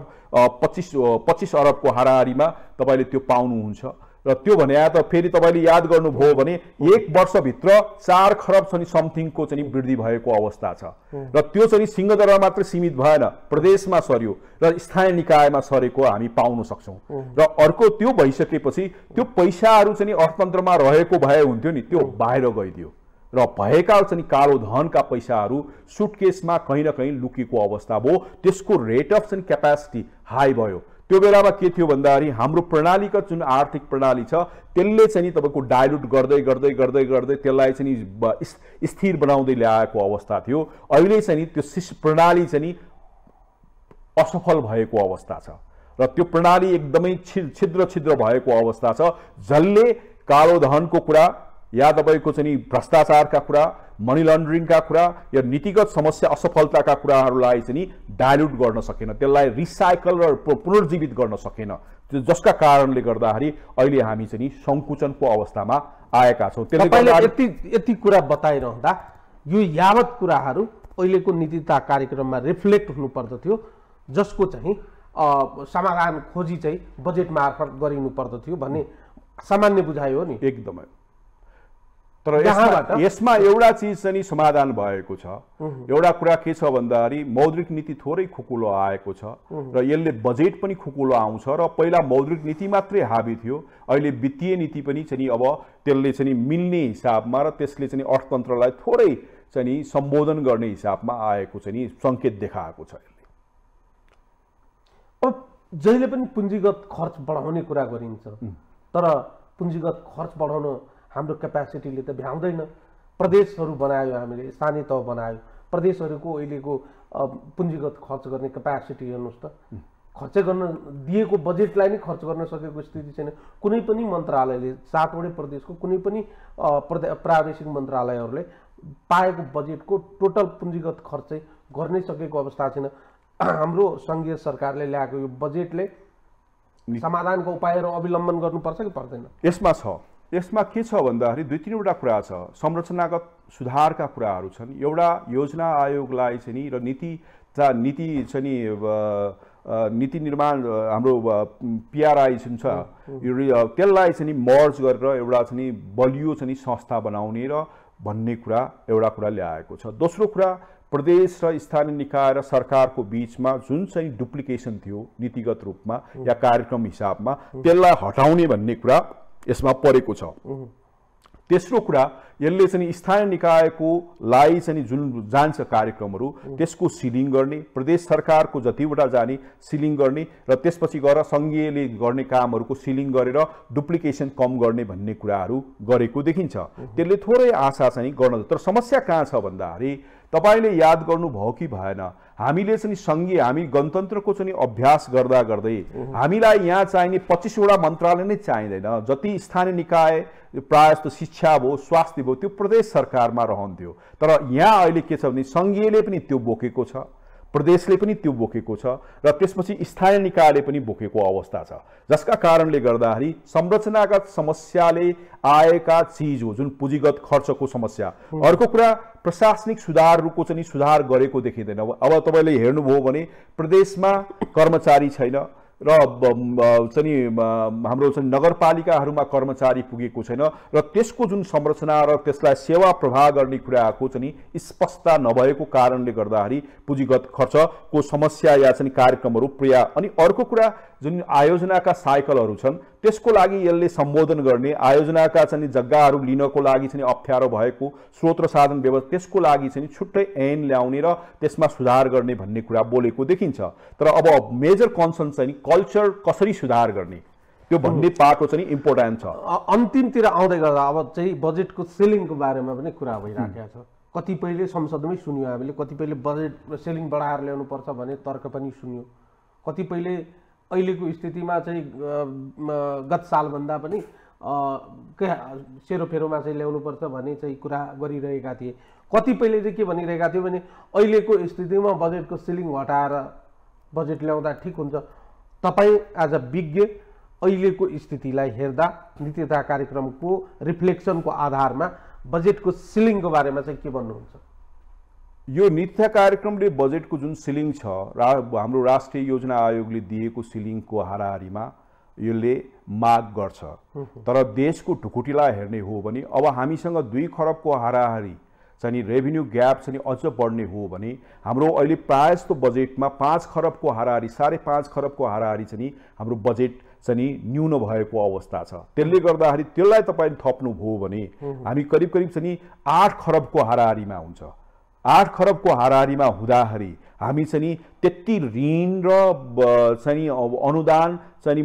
25 अरबको हाराहारीमा तपाईले त्यो पाउनुहुन्छ र त्यो भने त फेरि तपाईले याद गर्नुभयो भने 1 वर्षभित्र 4 खरब चाहिँ समथिङको चाहिँ वृद्धि भएको अवस्था छ र त्यो चाहिँ सिंहदरबार मात्र सीमित भएन, प्रदेशमा सर्यो र स्थानीय निकायमा सरेको हामी पाउन सक्छौं। र अर्को त्यो भइसकेपछि त्यो पैसाहरू चाहिँ अर्थतन्त्रमा रहेको भए हुन्थ्यो नि, त्यो बाहिर गइदियो र भएका चाहिँ कालो धनका पैसाहरू सुटकेसमा कहीं न कहीं लुकेको अवस्था भयो। त्यसको रेट अफ चाहिँ क्यापेसिटी हाई भयो। त्यो बेलामा के थियो भन्दाखेरि हाम्रो प्रणालीगत जुन आर्थिक प्रणाली छ त्यसले चाहिँ तपाईको डाइल्युट गर्दै त्यसलाई चाहिँ स्थिर बनाउँदै ल्याएको अवस्था थियो। अहिले चाहिँ त्यो प्रणाली चाहिँ असफल भएको अवस्था छ र त्यो प्रणाली एकदमै छिद्र भएको अवस्था छ, जसले कालो धनको कुरा या तपाईको चाहिँ भ्रष्टाचारका कुरा, मनी लन्ड्रिङका कुरा या नीतिगत समस्या असफलताका कुराहरूलाई चाहिँ डाइल्युट गर्न सकेन, त्यसलाई रिसाइकल र पुनर्जीवित गर्न सकेन, जसका कारणले गर्दाखेरि अहिले हामी चाहिँ संकुचनको अवस्थामा आएका छौं। त्यसले यति कुरा बताइरहँदा यो यावत कुराहरू अहिलेको नीति तथा कार्यक्रममा रिफ्लेक्ट हुनुपर्दथ्यो, जसको चाहिँ समाधान खोजी चाहिँ बजेट मार्फत गरिनु पर्दथ्यो भन्ने सामान्य बुझाइ हो नि। एकदमै। तर यसमा एउटा चिज चाहिँ समाधान भएको छ। एउटा कुरा के छ भन्दाखेरि मौद्रिक नीति थोरै खुकुलो आएको छ र यसले बजेट पनि खुकुलो आउँछ र पहिला मौद्रिक नीति मात्रै हावी थियो, अहिले वित्तीय नीति पनि चाहिँ अब त्यसले चाहिँ मिल्ने हिसाबमा र त्यसले चाहिँ अर्थतन्त्रलाई थोरै चाहिँ सम्बोधन गर्ने हिसाबमा आएको चाहिँ संकेत देखाएको छ। अब जहिले पनि पुँजीगत खर्च बढाउने कुरा गरिन्छ, तर पुँजीगत खर्च बढाउन हाम्रो क्यापेसिटीले त भ्याउँदैन। प्रदेशहरू बनायो, हामीले स्थानीय तह बनायो, प्रदेशहरूको अहिलेको पुँजीगत खर्च गर्ने क्यापेसिटी हेर्नुहोस् त, खर्च गर्न दिएको बजेटलाई नै खर्च गर्न सकेको स्थिति छैन। कुनै पनि मन्त्रालयले 7 वटै प्रदेशको कुनै पनि प्रादेशिक मन्त्रालयहरूले पाएको बजेटको टोटल पुँजीगत खर्च गर्नै सकेको अवस्था छैन। हाम्रो संघीय सरकारले ल्याएको यो बजेटले समाधानको उपायहरू अवलम्बन गर्नुपर्छ कि पर्दैन? यसमा के छ भन्दाखेरि 2-3वटा कुरा छ। संरचनागत सुधारका कुराहरू छन्। एउटा योजना आयोगलाई चाहिँ र नीति चाहिँ नीति निर्माण हाम्रो पीआरआई छ त्यसलाई चाहिँ मर्ज गरेर एउटा चाहिँ बलियो चाहिँ संस्था बनाउने र भन्ने कुरा एउटा कुरा ल्याएको छ। दोस्रो कुरा प्रदेश र स्थानीय निकाय र सरकारको बीचमा जुन चाहिँ डुप्लिकेसन थियो नीतिगत रूपमा या कार्यक्रम हिसाबमा त्यसलाई हटाउने भन्ने कुरा यसमा परेको छ। तेस्रो कुरा यसले चाहिँ स्थानीय निकायको लाई चाहिँ जुन जान्छ कार्यक्रमहरू त्यसको सिलिङ गर्ने, प्रदेश सरकारको जतिवटा जाने सिलिङ गर्ने र त्यसपछि गएर सङ्घीयले गर्ने कामहरूको सिलिङ गरेर डुप्लिकेसन कम गर्ने भन्ने कुराहरू गरेको देखिन्छ। त्यसले थोरै आशा चाहिँ गर्न, तर समस्या कहाँ छ भन्दाखेरि तपाईले याद गर्नुभयो कि भएन, हामीले चाहिँ सङ्घीय हामी गणतन्त्रको चाहिँ अभ्यास गर्दा गर्दै हामीलाई यहाँ चाहिने 25 वटा मन्त्रालय नै चाहिँदैन। जति स्थानीय निकाय प्रायः जस्तो शिक्षा भयो, स्वास्थ्य भयो, त्यो प्रदेश सरकारमा रहन्थ्यो। तर यहाँ अहिले के छ भने सङ्घीयले पनि त्यो बोकेको छ, प्रदेशले पनि त्यो बोकेको छ र त्यसपछि स्थानीय निकायले पनि बोकेको अवस्था छ, जसका कारणले गर्दाखेरि संरचनागत समस्याले आएका चिज हो जुन पुँजीगत खर्चको समस्या। अर्को कुरा प्रशासनिक सुधारहरूको चाहिँ सुधार गरेको देखिँदैन। अब तपाईँले हेर्नुभयो भने प्रदेशमा कर्मचारी छैन र चाहिँ हाम्रो चाहिँ नगरपालिकाहरूमा कर्मचारी पुगेको छैन र त्यसको जुन संरचना र त्यसलाई सेवा प्रवाह गर्ने कुराको चाहिँ स्पष्टता नभएको कारणले गर्दाखेरि पुँजीगत खर्चको समस्या या चाहिँ कार्यक्रमहरू पर्या। अनि अर्को कुरा जुन आयोजनाका साइकलहरू छन् त्यसको लागि यसले सम्बोधन गर्ने, आयोजनाका चाहिँ जग्गाहरू लिनको लागि चाहिँ अप्ठ्यारो भएको स्रोत र साधन व्यवस्था त्यसको लागि चाहिँ छुट्टै ऐन ल्याउने र त्यसमा सुधार गर्ने भन्ने कुरा बोलेको देखिन्छ। तर अब मेजर कन्सर्न चाहिँ कल्चर कसरी सुधार गर्ने त्यो भन्ने पाटो चाहिँ इम्पोर्टेन्ट छ। अन्तिमतिर आउँदै गर्दा अब चाहिँ बजेटको सिलिङको बारेमा पनि कुरा भइराखेको छ। कतिपयले संसदमै सुन्यो हामीले, कतिपयले बजेट सिलिङ बढाएर ल्याउनुपर्छ भने तर्क पनि सुन्यो, कतिपयले अहिलेको स्थितिमा चाहिँ गत सालभन्दा पनि सेरोफेरोमा चाहिँ ल्याउनुपर्छ भन्ने चाहिँ कुरा गरिरहेका थिए। कतिपयले चाहिँ के भनिरहेका थियो भने अहिलेको स्थितिमा बजेटको सिलिङ हटाएर बजेट ल्याउँदा ठिक हुन्छ। तपाईँ एज अ विज्ञ अहिलेको स्थितिलाई हेर्दा नीतिता कार्यक्रमको रिफ्लेक्सनको आधारमा बजेटको सिलिङको बारेमा चाहिँ के भन्नुहुन्छ? यो नीतिता कार्यक्रमले बजेटको जुन सिलिङ छ हाम्रो राष्ट्रिय योजना आयोगले दिएको सिलिङको हाराहारीमा यसले माग गर्छ। तर देशको ढुकुटीलाई हेर्ने हो भने अब हामीसँग 2 खरबको हाराहारी चाहिँ रेभिन्यू ग्याप चाहिँ अझ बढ्ने हो भने हाम्रो अहिले प्रायः जस्तो बजेटमा 5 खरबको हाराहारी 5.5 खरबको हाराहारी चाहिँ हाम्रो बजेट चाहिँ न्यून भएको अवस्था छ। त्यसले गर्दाखेरि त्यसलाई तपाईले थप्नुभयो भने हामी करिब करिब चाहिँ 8 खरबको हाराहारीमा हुन्छ। 8 खरबको हाराहारीमा हुँदाखेरि हामी चाहिँ त्यति ऋण र चाहिँ अनुदान चाहिँ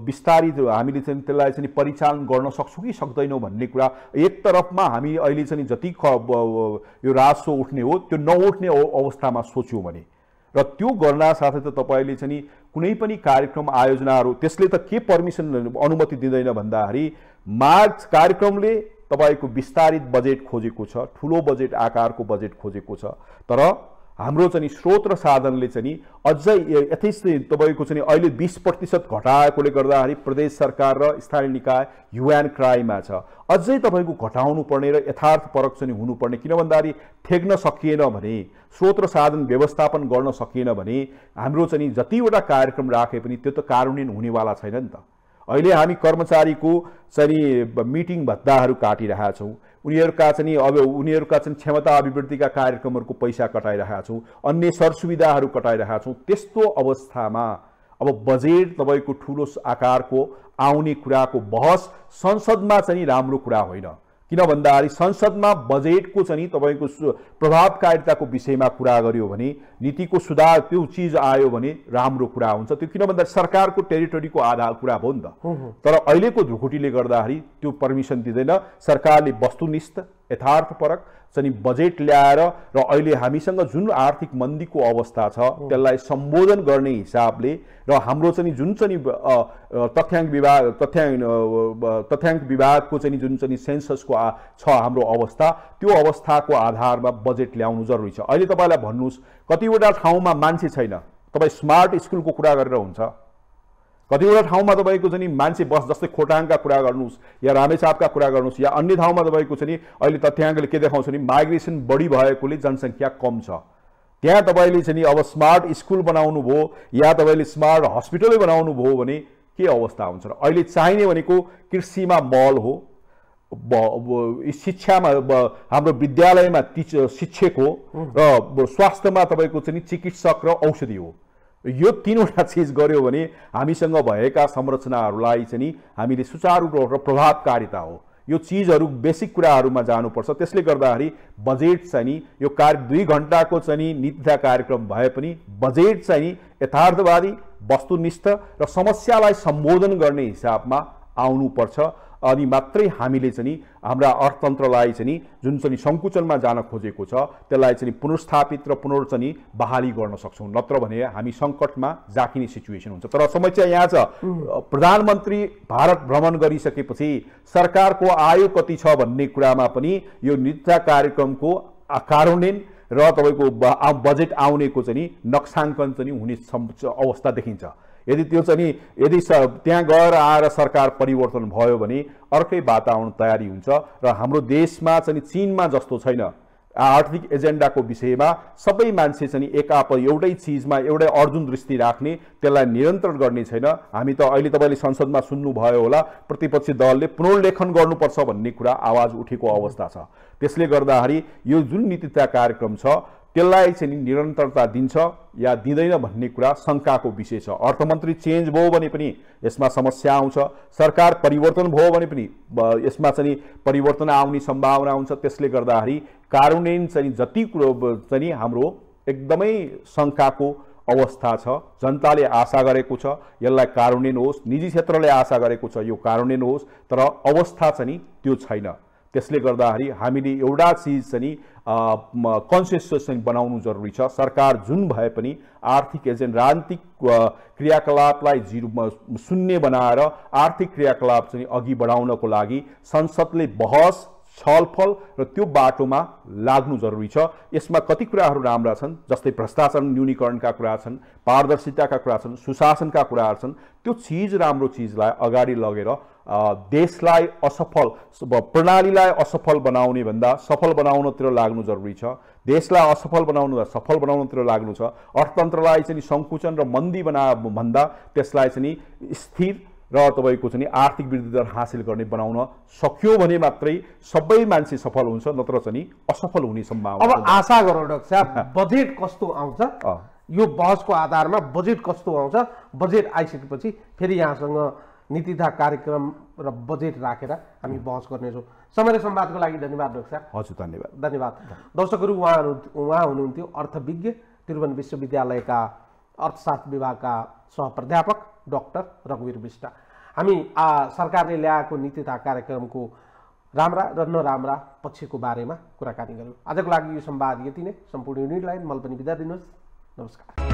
विस्तारित हामीले चाहिँ त्यसलाई चाहिँ परिचालन गर्न सक्छौँ कि सक्दैनौँ भन्ने कुरा एक तरफमा हामी अहिले चाहिँ जति यो राजस्व उठ्ने हो त्यो नउठ्ने अवस्थामा सोच्यौँ भने र त्यो गर्न साथै त तपाईले चाहिँ कुनै पनि कार्यक्रम आयोजनाहरू त्यसले त के पर्मिसन अनुमति दिँदैन भन्दाखेरि मार्च कार्यक्रमले तपाईको विस्तारित बजेट खोजेको छ, ठुलो बजेट आकारको बजेट खोजेको छ। तर हाम्रो चाहिँ स्रोत र साधनले चाहिँ अझै यथेष्ट तपाईको चाहिँ अहिले 20% घटाएकोले गर्दाखेरि प्रदेश सरकार र स्थानीय निकाय ह्यू एन्ड क्राइमा छ। अझै तपाईको घटाउनु पर्ने र यथार्थपरक चाहिँ हुनुपर्ने, किन भन्दाखेरि ठेक्न सकिएन भने स्रोत र साधन व्यवस्थापन गर्न सकिएन भने हाम्रो चाहिँ जतिवटा कार्यक्रम राखे पनि त्यो त कार्यान्वयन हुनेवाला छैन नि त। अहिले हामी कर्मचारीको चाहिँ मिटिङ भत्ताहरू काटिरहेका छौँ, उनीहरूका चाहिँ अब उनीहरूका चाहिँ क्षमता अभिवृद्धिका कार्यक्रमहरूको पैसा कटाइरहेका छौँ, अन्य सरसुविधाहरू कटाइरहेका छौँ। त्यस्तो अवस्थामा अब बजेट तपाईको ठुलो आकारको आउने कुराको बहस संसदमा चाहिँ राम्रो कुरा होइन। किन भन्दाखेरि संसदमा बजेटको चाहिँ तपाईको प्रभावकारिताको विषयमा कुरा गर्यो भने नीतिको सुधार त्यो चीज आयो भने राम्रो कुरा हुन्छ। त्यो किन भन्दा सरकारको टेरिटोरीको आधार कुरा हो नि त। तर अहिलेको ढुकुटीले गर्दाखेरि त्यो पर्मिसन दिँदैन। सरकारले वस्तुनिष्ठ यथार्थपरक चाहिँ बजेट ल्याएर र अहिले हामीसँग जुन आर्थिक मन्दीको अवस्था छ त्यसलाई सम्बोधन गर्ने हिसाबले र हाम्रो चाहिँ जुन चाहिँ तथ्याङ्क विभागको चाहिँ जुन चाहिँ सेन्ससको छ हाम्रो अवस्था, त्यो अवस्थाको आधारमा बजेट ल्याउनु जरुरी छ। अहिले तपाईलाई भन्नुस् कतिवटा ठाउँमा मान्छे छैन, तपाई स्मार्ट स्कुलको कुरा गरेर हुन्छ। कतिवटा ठाउँमा तपाईको चाहिँ मान्छे बस जस्तै खोटाङका कुरा गर्नुस् या रामेछापका कुरा गर्नुस् या अन्य ठाउँमा तपाईको चाहिँ अहिले तथ्याङ्कले के देखाउँछ भने माइग्रेसन बढी भएकोले जनसङ्ख्या कम छ। त्यहाँ तपाईले चाहिँ अब स्मार्ट स्कुल बनाउनु भयो या तपाईले स्मार्ट हस्पिटलै बनाउनु भयो भने के अवस्था हुन्छ र अहिले चाहिने भनेको कृषिमा मल हो, शिक्षामा हाम्रो विद्यालयमा शिक्षक हो र स्वास्थ्यमा तपाईको चाहिँ चिकित्सक र औषधि हो। यो 3वटा चीज गर्यो भने हामीसँग भएका संरचनाहरूलाई चाहिँ हामीले सुचारू र प्रभावकारिता हो यो चिजहरू बेसिक कुराहरूमा जानुपर्छ। त्यसले गर्दाखेरि बजेट चाहिँ नि यो 2 घण्टाको चाहिँ नि नीति तथा कार्यक्रम भए पनि बजेट चाहिँ नि यथार्थवादी, वस्तुनिष्ठ र समस्यालाई सम्बोधन गर्ने हिसाबमा आउनुपर्छ। अनि मात्रै हामीले चाहिँ हाम्रा अर्थतन्त्रलाई चाहिँ जुन चाहिँ सङ्कुचनमा जान खोजेको छ त्यसलाई चाहिँ पुनर्स्थापित र चाहिँ बहाली गर्न सक्छौँ। नत्र भने हामी सङ्कटमा जाकिने सिचुएसन हुन्छ। तर समस्या यहाँ छ, प्रधानमन्त्री भारत भ्रमण गरिसकेपछि सरकारको आय कति छ भन्ने कुरामा पनि यो नीति कार्यक्रमको कार्यान्वयन र तपाईँको बजेट आउनेको चाहिँ नक्साङ्कन चाहिँ हुने अवस्था देखिन्छ। यदि त्यो चाहिँ यदि त्यहाँ गएर आएर सरकार परिवर्तन भयो भने अर्कै वातावरण तयारी हुन्छ र हाम्रो देशमा चाहिँ चीनमा जस्तो छैन आर्थिक एजेन्डाको विषयमा सबै मान्छे चाहिँ एउटै चिजमा एउटै अर्जुन दृष्टि राख्ने, त्यसलाई नियन्त्रण गर्ने छैन। हामी त अहिले तपाईँले संसदमा सुन्नुभयो होला, प्रतिपक्षी दलले पुनर्लेखन गर्नुपर्छ भन्ने कुरा आवाज उठेको अवस्था छ। त्यसले गर्दाखेरि यो जुन नीति तथा कार्यक्रम छ त्यसलाई चाहिँ निरन्तरता दिन्छ या दिँदैन भन्ने कुरा शङ्काको विषय छ। अर्थमन्त्री चेन्ज भयो भने पनि यसमा समस्या आउँछ, सरकार परिवर्तन भयो भने पनि यसमा चाहिँ परिवर्तन आउने सम्भावना हुन्छ। त्यसले गर्दाखेरि कार्यान्वयन चाहिँ जति कुरो चाहिँ हाम्रो एकदमै शङ्काको अवस्था छ। जनताले आशा गरेको छ यसलाई कार्यान्वयन होस्, निजी क्षेत्रले आशा गरेको छ यो कार्यान्वयन होस्, तर अवस्था चाहिँ त्यो छैन। त्यसले गर्दाखेरि हामीले एउटा चिज चाहिँ कन्सेन्सस चाहिँ बनाउनु जरुरी छ। सरकार जुन भए पनि आर्थिक एजेन्डा राजनीतिक क्रियाकलापलाई शून्य बनाएर आर्थिक क्रियाकलाप चाहिँ अघि बढाउनको लागि संसदले बहस छलफल र त्यो बाटोमा लाग्नु जरुरी छ। यसमा कति कुराहरू राम्रा छन्, जस्तै भ्रष्टाचार न्यूनीकरणका कुरा छन्, पारदर्शिताका कुरा छन्, सुशासनका कुराहरू छन्। त्यो चिज राम्रो चिजलाई अगाडि लगेर देशलाई असफल प्रणालीलाई असफल बनाउने भन्दा सफल बनाउनतिर लाग्नु जरुरी छ। देशलाई असफल बनाउनु भन्दा सफल बनाउनतिर लाग्नु छ। अर्थतन्त्रलाई चाहिँ सङ्कुचन र मन्दी भन्दा त्यसलाई चाहिँ स्थिर र तपाईको चाहिँ आर्थिक वृद्धि दर हासिल गर्ने बनाउन सक्यो भने मात्रै सबै मान्छे सफल हुन्छ, नत्र चाहिँ असफल हुने सम्भावना। अब आशा गरौँ डाक्टर साहब, बजेट कस्तो आउँछ यो बहसको आधारमा बजेट कस्तो आउँछ, बजेट आइसकेपछि फेरि यहाँसँग नीति तथा कार्यक्रम र बजेट राखेर हामी बहस गर्नेछौँ। समय र संवादको लागि धन्यवाद डाक्टर साहब। हजुर धन्यवाद। धन्यवाद दर्शकहरू। उहाँ हुनुहुन्थ्यो अर्थविज्ञ, त्रिभुवन विश्वविद्यालयका अर्थशास्त्र विभागका सहप्राध्यापक डाक्टर रघुवीर बिष्ट। हामी सरकारले ल्याएको नीति तथा कार्यक्रमको राम्रा र नराम्रा पक्षको बारेमा कुराकानी गऱ्यौँ। आजको लागि यो संवाद यति नै। सम्पूर्ण युनिटलाई मैले पनि बिदा दिनुहोस्। नमस्कार।